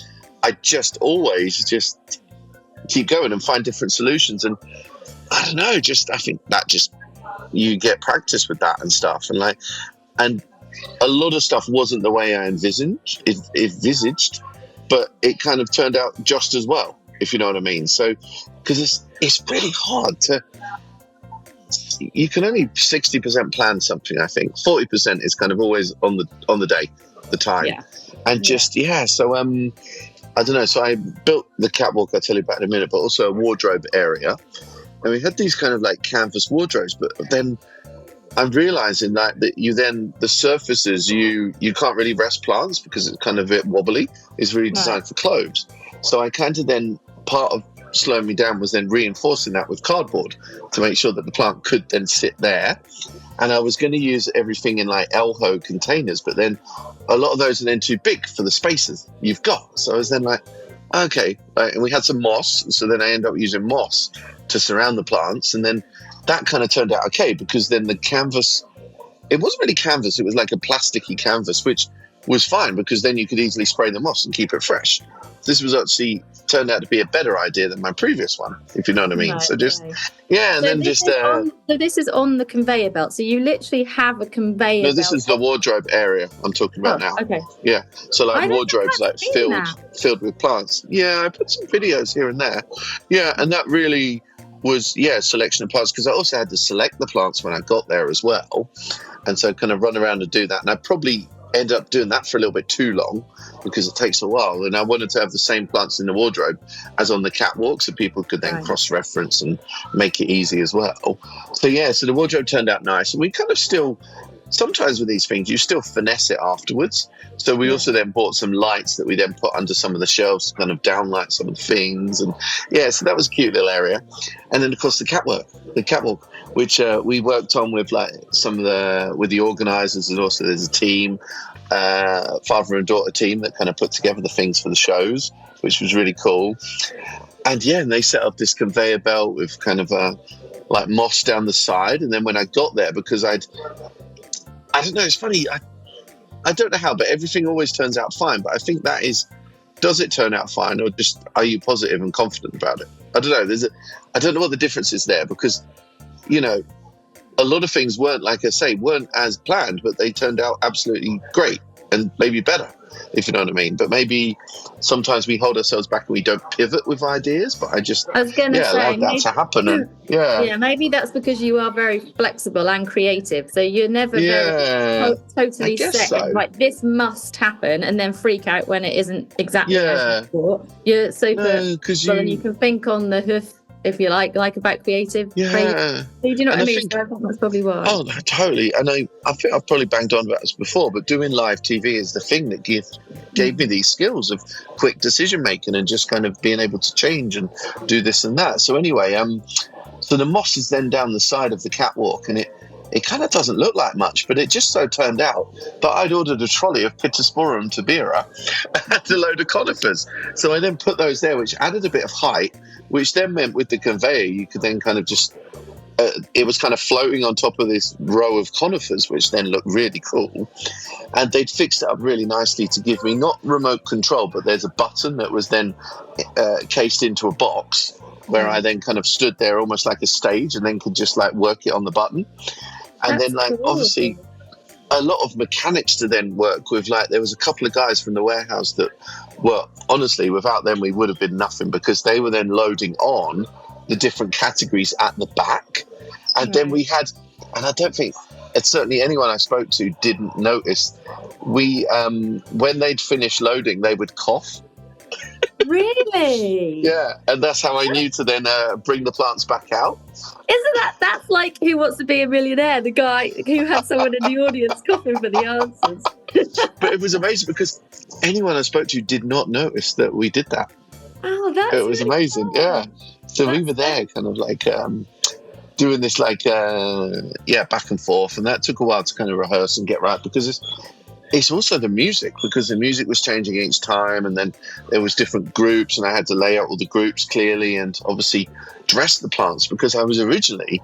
I just always just keep going and find different solutions. And I don't know, I think that just, you get practice with that and stuff. And a lot of stuff wasn't the way I envisaged, but it kind of turned out just as well, if you know what I mean. So, because it's really hard to, you can only 60% plan something. I think 40% is kind of always on the day, the time, and so I don't know. So I built the catwalk, I'll tell you about in a minute, but also a wardrobe area, and we had these kind of like canvas wardrobes. But then I'm realizing that the surfaces you can't really rest plants because it's kind of a bit wobbly. It's really designed for clothes. So I kind of then, part of slowing me down was then reinforcing that with cardboard to make sure that the plant could then sit there. And I was going to use everything in like LHO containers, but then a lot of those are then too big for the spaces you've got. So I was then like, okay, and we had some moss, so then I ended up using moss to surround the plants, and then that kind of turned out okay, because then the canvas, it wasn't really canvas, it was like a plasticky canvas, which was fine because then you could easily spray the moss and keep it fresh. This was actually turned out to be a better idea than my previous one, if you know what I mean. Right, so just so this is on the conveyor belt. So you literally have a conveyor belt. No, this is the wardrobe area I'm talking about now. Okay. Yeah. So like wardrobes like filled with plants. Yeah, I put some videos here and there. Yeah, and that really was selection of plants, because I also had to select the plants when I got there as well. And so kind of run around and do that. And I probably end up doing that for a little bit too long because it takes a while, and I wanted to have the same plants in the wardrobe as on the catwalk so people could then cross-reference and make it easy as well. So the wardrobe turned out nice, and we kind of still, sometimes with these things you still finesse it afterwards. So we also then bought some lights that we then put under some of the shelves to kind of downlight some of the things, and so that was a cute little area. And then of course the catwalk, which we worked on with like with the organizers, and also there's a team, father and daughter team that kind of put together the things for the shows, which was really cool. And and they set up this conveyor belt with kind of like moss down the side. And then when I got there, because I don't know, it's funny, I don't know how, but everything always turns out fine. But I think that is, does it turn out fine, or just are you positive and confident about it? I don't know. I don't know what the difference is there, because a lot of things weren't, like I say, weren't as planned, but they turned out absolutely great, and maybe better, if you know what I mean. But maybe sometimes we hold ourselves back and we don't pivot with ideas. But I was going to say, allowed that to happen. And, maybe that's because you are very flexible and creative, so you're never very totally set. So. Like, this must happen, and then freak out when it isn't exactly as you thought. You're super, and you can think on the hoof, if you like about creative. Do you know what I mean? So I think that's probably why. Oh, totally. And I think I've probably banged on about this before, but doing live TV is the thing that gave me these skills of quick decision making and just kind of being able to change and do this and that. So anyway, so the moss is then down the side of the catwalk, and it kind of doesn't look like much, but it just so turned out. But I'd ordered a trolley of Pittosporum tabira and a load of conifers. So I then put those there, which added a bit of height, which then meant with the conveyor, you could then kind of just, it was kind of floating on top of this row of conifers, which then looked really cool. And they'd fixed it up really nicely to give me not remote control, but there's a button that was then cased into a box where I then kind of stood there almost like a stage and then could just like work it on the button. And then like, obviously, a lot of mechanics to then work with. Like there was a couple of guys from the warehouse that were, honestly, without them, we would have been nothing, because they were then loading on the different categories at the back. And then we had, and I don't think, it's certainly anyone I spoke to didn't notice, we, when they'd finish loading, they would cough. Really? Yeah, and that's how I knew to then bring the plants back out. Isn't that's like Who Wants to Be a Millionaire, the guy who had someone in the audience coughing for the answers. But it was amazing because anyone I spoke to did not notice that we did that. Oh, that's it was really amazing. cool. Yeah, so we were there kind of like doing this like back and forth, and that took a while to kind of rehearse and get right, because it's also the music, because the music was changing each time, and then there was different groups, and I had to lay out all the groups clearly and obviously dress the plants, because I was originally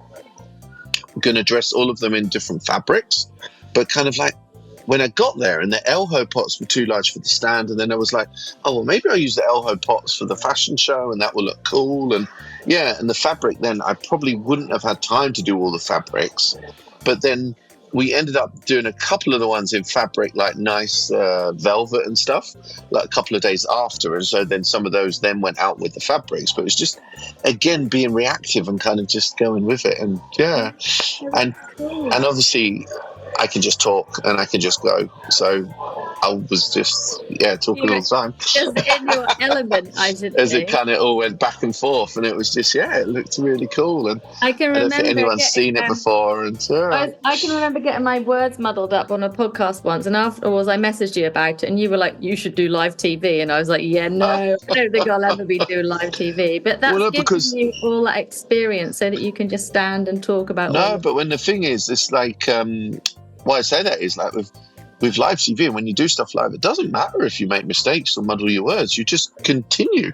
going to dress all of them in different fabrics, but kind of like when I got there and the Elho pots were too large for the stand, and then I was like, oh, well, maybe I'll use the Elho pots for the fashion show and that will look cool. And yeah, and the fabric, then I probably wouldn't have had time to do all the fabrics, but then we ended up doing a couple of the ones in fabric, like nice velvet and stuff, like a couple of days after. And so then some of those then went out with the fabrics. But it was just, again, being reactive and kind of just going with it. And yeah, and obviously I can just talk and I can just go. So I was just, talking all the time. Just in your element, I should As say. it kind of all went back and forth, and it was just, it looked really cool. And I can I don't remember think anyone's seen it before. And I can remember getting my words muddled up on a podcast once, and afterwards I messaged you about it, and you were like, you should do live TV. And I was like, no, I don't think I'll ever be doing live TV. But that's giving you all that experience so that you can just stand and talk about but when the thing is, it's like, why I say that is like with live TV, and when you do stuff live, it doesn't matter if you make mistakes or muddle your words. You just continue,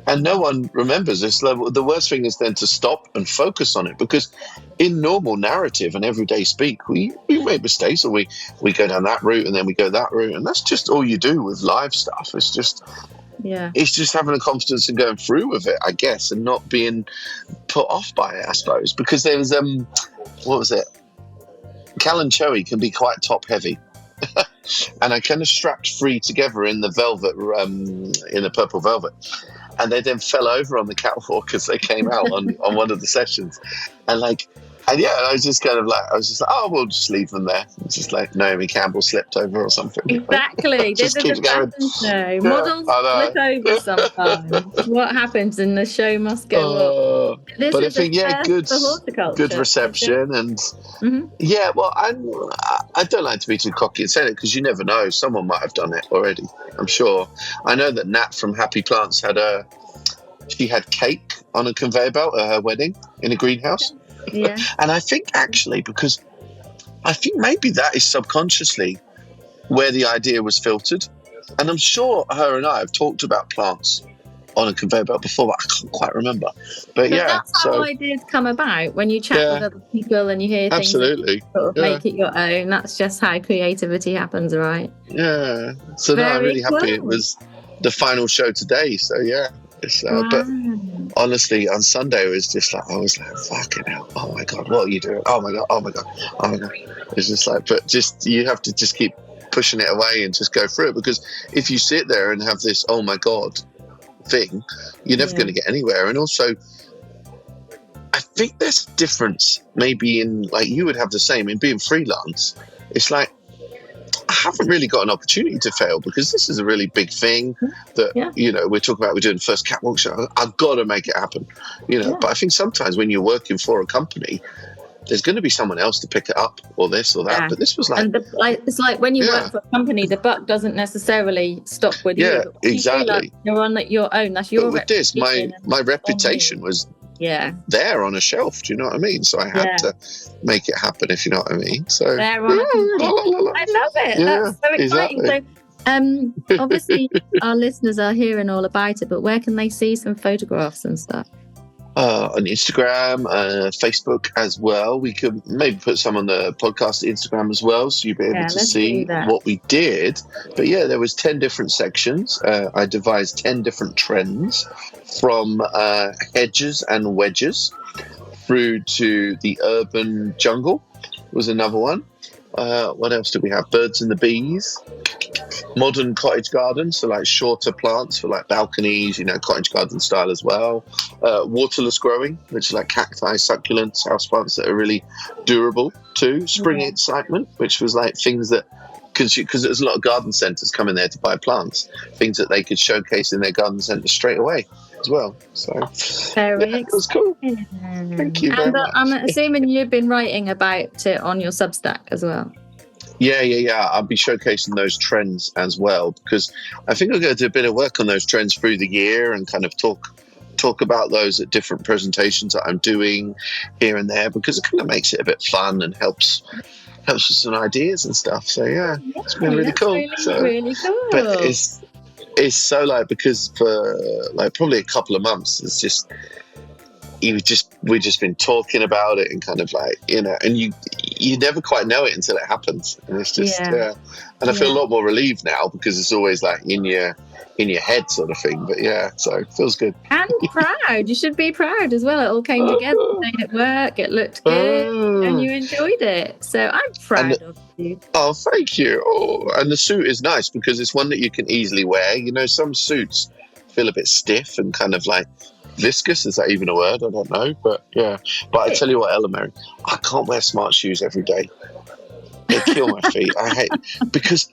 and no one remembers this. The worst thing is then to stop and focus on it, because in normal narrative and everyday speak, we make mistakes, or we go down that route and then we go that route, and that's just all you do with live stuff. It's just having the confidence and going through with it, I guess, and not being put off by it, I suppose. Because there was what was it? Kalanchoe can be quite top heavy. And I kind of strapped 3 together in the velvet, in the purple velvet, and they then fell over on the catwalk as they came out on one of the sessions, and I was just like, oh, we'll just leave them there. It's just like Naomi Campbell slipped over or something. Exactly. Just this is keep the going. fashion show. Models slip over sometimes. What happens, and the show must go on. But I think, good reception, and well, I don't like to be too cocky and say it, because you never know. Someone might have done it already, I'm sure. I know that Nat from Happy Plants she had cake on a conveyor belt at her wedding in a greenhouse. Yeah. And I think actually, because I think maybe that is subconsciously where the idea was filtered. And I'm sure her and I have talked about plants on a conveyor belt before, but I can't quite remember. But that's how ideas come about, when you chat with other people and you hear things. Absolutely. Sort of make it your own. That's just how creativity happens, right? Yeah. So now I'm really happy it was the final show today. So but honestly, on Sunday, it was just like, I was like, fucking hell, oh my God, what are you doing? Oh my God, oh my God, oh my God. It's just like, but just, you have to just keep pushing it away and just go through it, because if you sit there and have this, oh my God thing, you're never going to get anywhere. And also, I think there's a difference maybe in, like, you would have the same in being freelance. It's like, I haven't really got an opportunity to fail, because this is a really big thing that, we're talking about. We're doing the first catwalk show. I've got to make it happen, But I think sometimes when you're working for a company, there's going to be someone else to pick it up, or this or that. Yeah. But this was like... it's like when you work for a company, the buck doesn't necessarily stop with you. Yeah, exactly. Like you're on your own. That's your reputation. But with this, my reputation was there on a shelf. Do you know what I mean? So I had to make it happen, if you know what I mean. So there on I love it. That's so exciting. Exactly. So Obviously, our listeners are hearing all about it, but where can they see some photographs and stuff? On Instagram, Facebook as well. We could maybe put some on the podcast Instagram as well, so you'll be able to see what we did. But yeah, there was 10 different sections. I devised 10 different trends from hedges and wedges through to the urban jungle was another one. What else did we have? Birds and the bees. Modern cottage gardens, so like shorter plants for like balconies, cottage garden style as well. Waterless growing, which is like cacti, succulents, houseplants that are really durable too. Spring excitement, which was like things that, because there's a lot of garden centres coming there to buy plants, things that they could showcase in their garden centre straight away as well. So it was cool. Thank you very much. I'm assuming you've been writing about it on your Substack as well. Yeah. I'll be showcasing those trends as well, because I think I'm going to do a bit of work on those trends through the year and kind of talk about those at different presentations that I'm doing here and there, because it kind of makes it a bit fun and helps with some ideas and stuff. So yeah, it's been really cool. Really cool. But it's so like, because for like probably a couple of months, it's just we've just been talking about it and kind of like, and you never quite know it until it happens, and it's just and I feel a lot more relieved now, because it's always like in your head sort of thing. But yeah, so it feels good. And proud. You should be proud as well. It all came together, made it work, it looked good, and you enjoyed it. So I'm proud of you. Oh, thank you. And the suit is nice because it's one that you can easily wear. Some suits feel a bit stiff and kind of like viscous. Is that even a word? I don't know. But yeah. But I tell you what, Ella Mary, I can't wear smart shoes every day. They kill my feet. I hate, because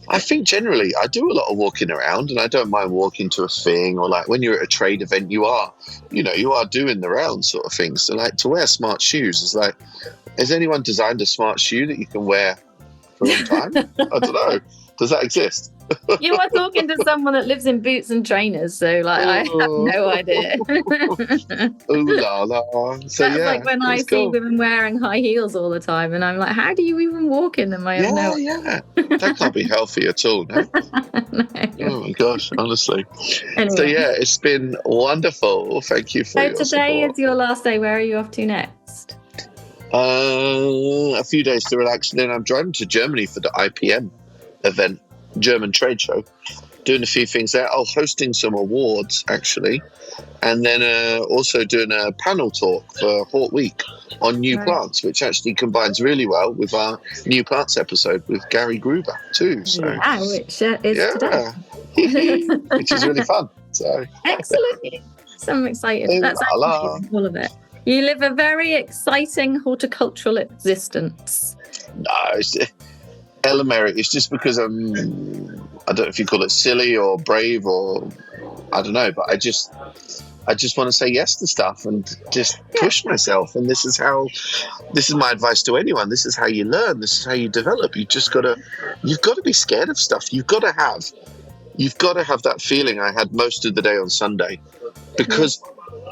I think generally I do a lot of walking around, and I don't mind walking to a thing, or like when you're at a trade event, you are doing the round sort of thing. So like to wear smart shoes is like, has anyone designed a smart shoe that you can wear for a long time? I don't know. Does that exist? You are talking to someone that lives in boots and trainers, so like I have no idea. Ooh la la. So that's like when I see women wearing high heels all the time, and I'm like, how do you even walk in them? Yeah. That can't be healthy at all. No? No. Oh my gosh, honestly. Anyway. So yeah, it's been wonderful. Thank you for your support. So today is your last day. Where are you off to next? A few days to relax, and then I'm driving to Germany for the IPM event, German trade show, doing a few things there. Hosting some awards actually, and then also doing a panel talk for Hort Week on new plants, which actually combines really well with our new plants episode with Garry Grueber too. So which is today, which is really fun. So excellent. So I'm excited. That's all of it. You live a very exciting horticultural existence. No, Ella Mary, it's just because I don't know if you call it silly or brave or I don't know, but I just want to say yes to stuff and just push myself. And this is my advice to anyone. This is how you learn. This is how you develop. You've got to be scared of stuff. You've got to have that feeling I had most of the day on Sunday, because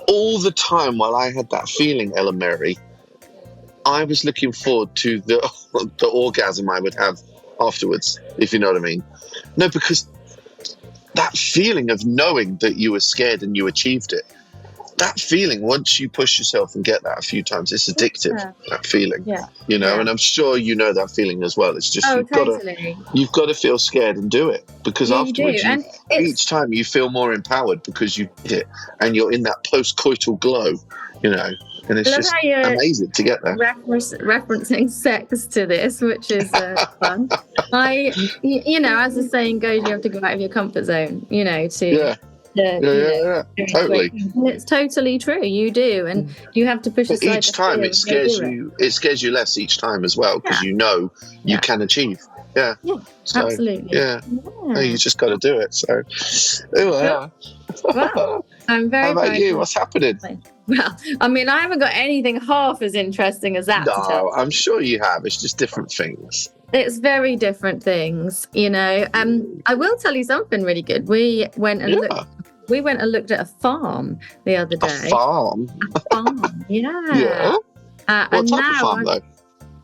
all the time while I had that feeling, Ella Mary, I was looking forward to the orgasm I would have afterwards, if you know what I mean. No, because that feeling of knowing that you were scared and you achieved it, that feeling, once you push yourself and get that a few times, it's addictive, that feeling. And I'm sure you know that feeling as well. It's just you've got to feel scared and do it, because afterwards each time you feel more empowered because you did it and you're in that post-coital glow, and it's just amazing to get there. Referencing sex to this, which is fun. As the saying goes, you have to go out of your comfort zone, totally. And it's totally true. You do, and you have to push aside. But each time it scares you. It scares you less each time as well, because you can achieve. Yeah, absolutely. Yeah. You just got to do it. So, Well, I'm very. How about you? What's happening? Well, I mean, I haven't got anything half as interesting as that. No, I'm sure you have. It's just different things. It's very different things, I will tell you something really good. We went and looked at a farm the other day. A farm? A farm, yeah. Yeah. What type of farm, though?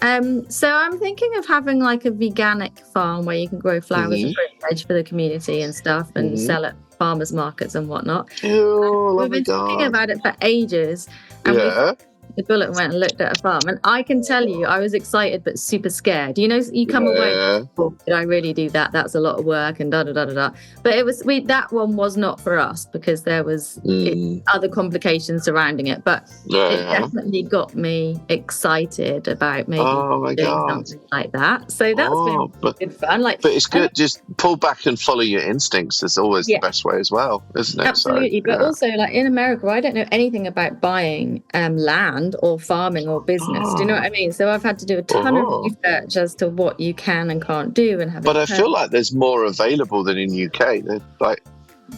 So I'm thinking of having like a veganic farm where you can grow flowers and fruit and veg for the community and stuff and sell at farmers markets and whatnot. We've been talking about it for ages, and the bullet went and looked at a farm, and I can tell you I was excited but super scared. You know, you come away, did I really do that? That's a lot of work and da-da-da-da-da. But it was that one was not for us because there was other complications surrounding it. But it definitely got me excited about maybe doing something like that. So that's been good fun. But it's good. Just pull back and follow your instincts is always the best way as well, isn't it? Absolutely. But also, like in America, I don't know anything about buying land or farming or business. Do you know what I mean? So I've had to do a ton of research as to what you can and can't do and have. But I feel like there's more available than in UK. There's like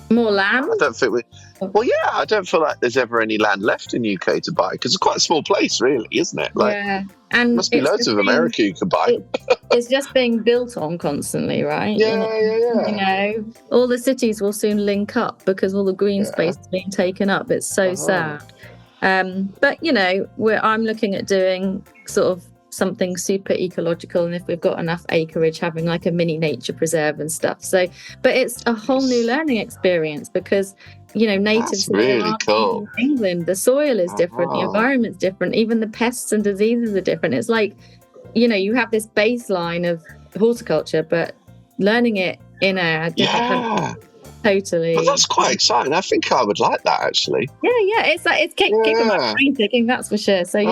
more land. I don't think I don't feel like there's ever any land left in UK to buy because it's quite a small place, really, isn't it? Like, and must be loads of America you can buy. It's just being built on constantly, right? Yeah. You know, all the cities will soon link up because all the green space is being taken up. It's so sad. But you know, I'm looking at doing sort of something super ecological, and if we've got enough acreage, having like a mini nature preserve and stuff. So, but it's a whole new learning experience because you know, natives really cool. in England, the soil is different, the environment's different, even the pests and diseases are different. It's like, you know, you have this baseline of horticulture, but learning it in a different country. Totally. But that's quite exciting. I think I would like that actually. Yeah. It's like it's keeping my brain ticking, that's for sure. So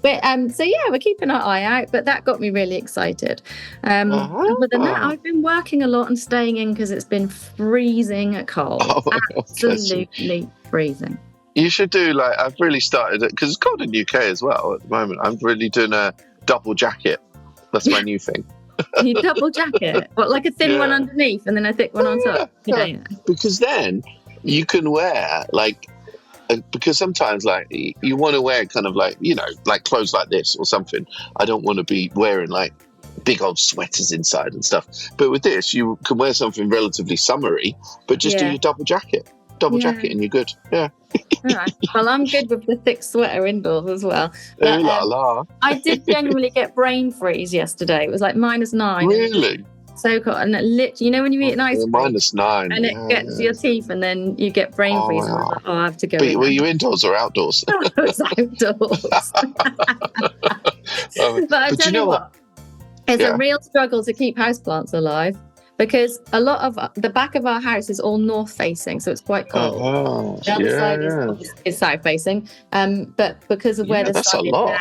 we're keeping our eye out. But that got me really excited. Other than that, I've been working a lot and staying in because it's been freezing cold. Absolutely freezing. You should do like I've really started it because it's cold in UK as well at the moment. I'm really doing a double jacket. That's my new thing. You double jacket, but like a thin one underneath and then a thick one on top. Yeah. Because then you can wear like because sometimes like you want to wear kind of like, you know, like clothes like this or something. I don't want to be wearing like big old sweaters inside and stuff. But with this, you can wear something relatively summery, but just do your double jacket and you're good. Yeah. All right. Well, I'm good with the thick sweater indoors as well. But, I did genuinely get brain freeze yesterday. It was like -9. Really? So cold. And literally, you know when you eat an ice cream? -9. And it gets to your teeth and then you get brain freeze. And I was like, I have to go. But were you indoors or outdoors? I was outdoors. But I tell you what? It's a real struggle to keep houseplants alive. Because a lot of the back of our house is all north facing, so it's quite cold. The other side is south facing. But because of where the sun is now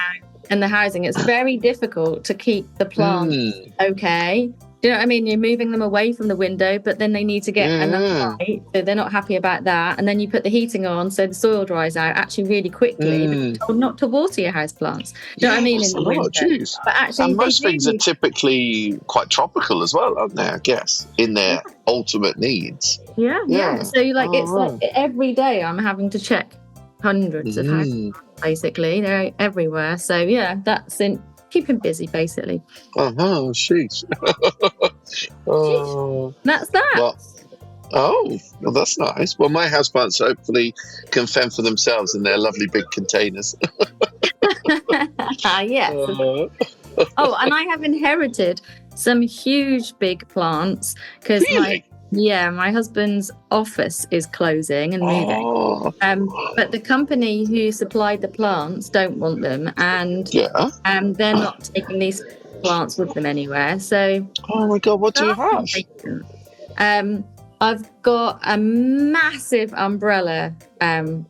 and the housing, it's very difficult to keep the plants okay. Do you know what I mean? You're moving them away from the window, but then they need to get enough light, so they're not happy about that. And then you put the heating on, so the soil dries out actually really quickly. But you're told not to water your house plants. Do you know what I mean? In the winter. But actually, and most things are typically quite tropical as well, aren't they? I guess in their ultimate needs. Yeah. So it's like every day I'm having to check hundreds of houses. Basically, they're everywhere. So that's in. Keep him busy, basically. Sheesh. That's that. Well, that's nice. Well, my houseplants hopefully can fend for themselves in their lovely big containers. Yes. And I have inherited some huge big plants because my husband's office is closing and moving. But the company who supplied the plants don't want them, and they're not taking these plants with them anywhere. So, oh my God, what do you have? I've got a massive umbrella plant,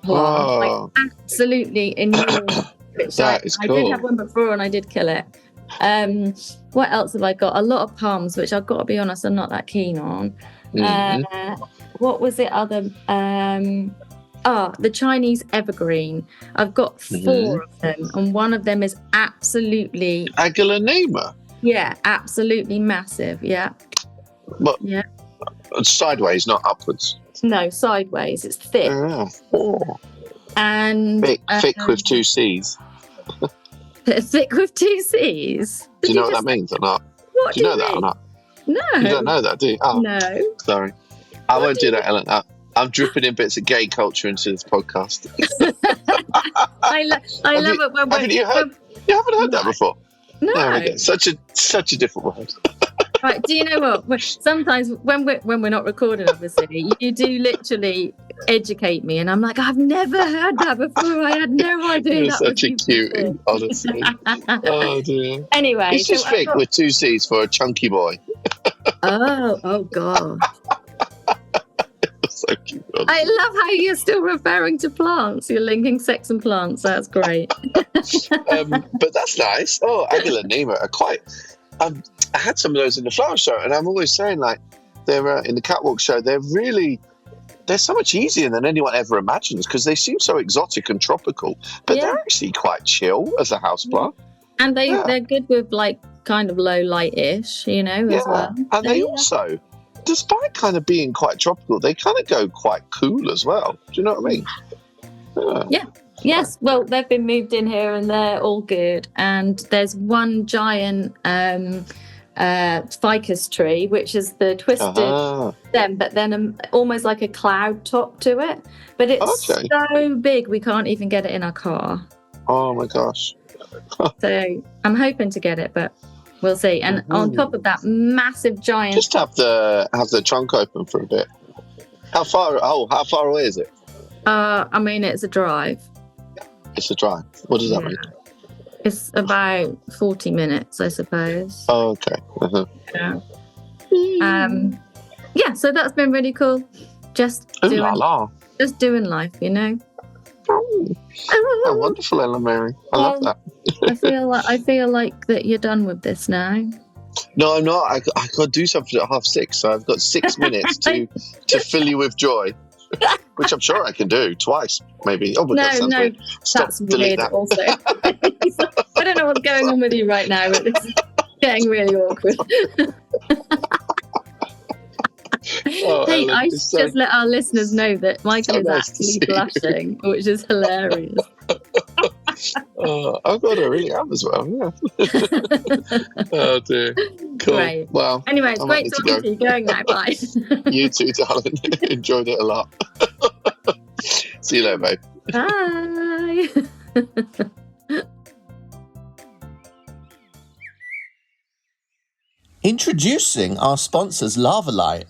like absolutely enormous. That is cool. I did have one before, and I did kill it. What else have I got? A lot of palms, which I've got to be honest, I'm not that keen on. What was the other? The Chinese evergreen. I've got 4 of them, and one of them is absolutely Agellanema. Yeah, absolutely massive. Yeah. But sideways, not upwards. No, sideways. It's thick. And thick with 2 C's. Thick with 2 C's. Do you know what that means or not? What do you know that or not? No. You don't know that, do you? Oh, no. Sorry. I won't do that, Ellen. I'm dripping in bits of gay culture into this podcast. I love it when You haven't heard that before? No. Such a different word. Right, do you know what? Sometimes when we're not recording, obviously, you do literally educate me, and I'm like, I've never heard that before. I had no idea. You're that such was a cutie, honestly. Oh dear. Anyway, it's just thick with 2 C's for a chunky boy. Oh God. So cute. I love how you're still referring to plants. You're linking sex and plants. That's great. But that's nice. Oh, Agila and Nima are quite. I had some of those in the flower show, and I'm always saying, like, they're in the catwalk show. They're so much easier than anyone ever imagines because they seem so exotic and tropical, but they're actually quite chill as a houseplant. And they're good with like kind of low light-ish, as well. And they also, despite kind of being quite tropical, they kind of go quite cool as well. Do you know what I mean? Yeah. Yes. Well, they've been moved in here and they're all good. And there's one giant ficus tree, which is the twisted stem, but then almost like a cloud top to it. But it's so big, we can't even get it in our car. Oh my gosh. So I'm hoping to get it, but we'll see. And on top of that massive giant... Just have the trunk open for a bit. How far away is it? I mean, it's a drive. It's a drive. What does that mean? It's about 40 minutes, I suppose. Oh, okay. Yeah, so that's been really cool. Just doing life, Oh, wonderful, Ella Mary. I love that. I feel like that you're done with this now. No, I'm not. I got to do something at 6:30, so I've got 6 minutes to fill you with joy, which I'm sure I can do twice, maybe. Oh, but that sounds weird. Stop, that's weird that. also. I don't know what's going on with you right now, but it's getting really awkward. Hey, I should just let our listeners know that Michael is actually blushing, which is hilarious. Oh God, I really am as well. Yeah. Oh dear. Cool. Right. Well. Anyway, it's great talking to you. Going now. Bye. You too, darling. Enjoyed it a lot. See you later, babe. Bye. Introducing our sponsors, LAVA-LITE.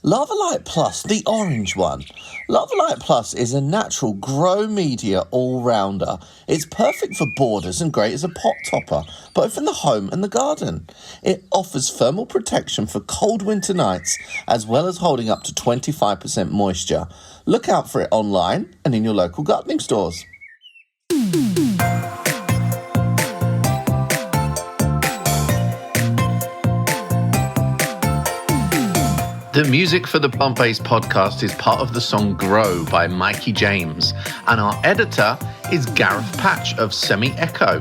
LAVA-LITE Plus, the orange one. LAVA-LITE Plus is a natural grow media all-rounder. It's perfect for borders and great as a pot topper, both in the home and the garden. It offers thermal protection for cold winter nights, as well as holding up to 25% moisture. Look out for it online and in your local gardening stores. The music for the Plant-Based podcast is part of the song Grow by Mikey James, and our editor is Gareth Patch of Semi Echo.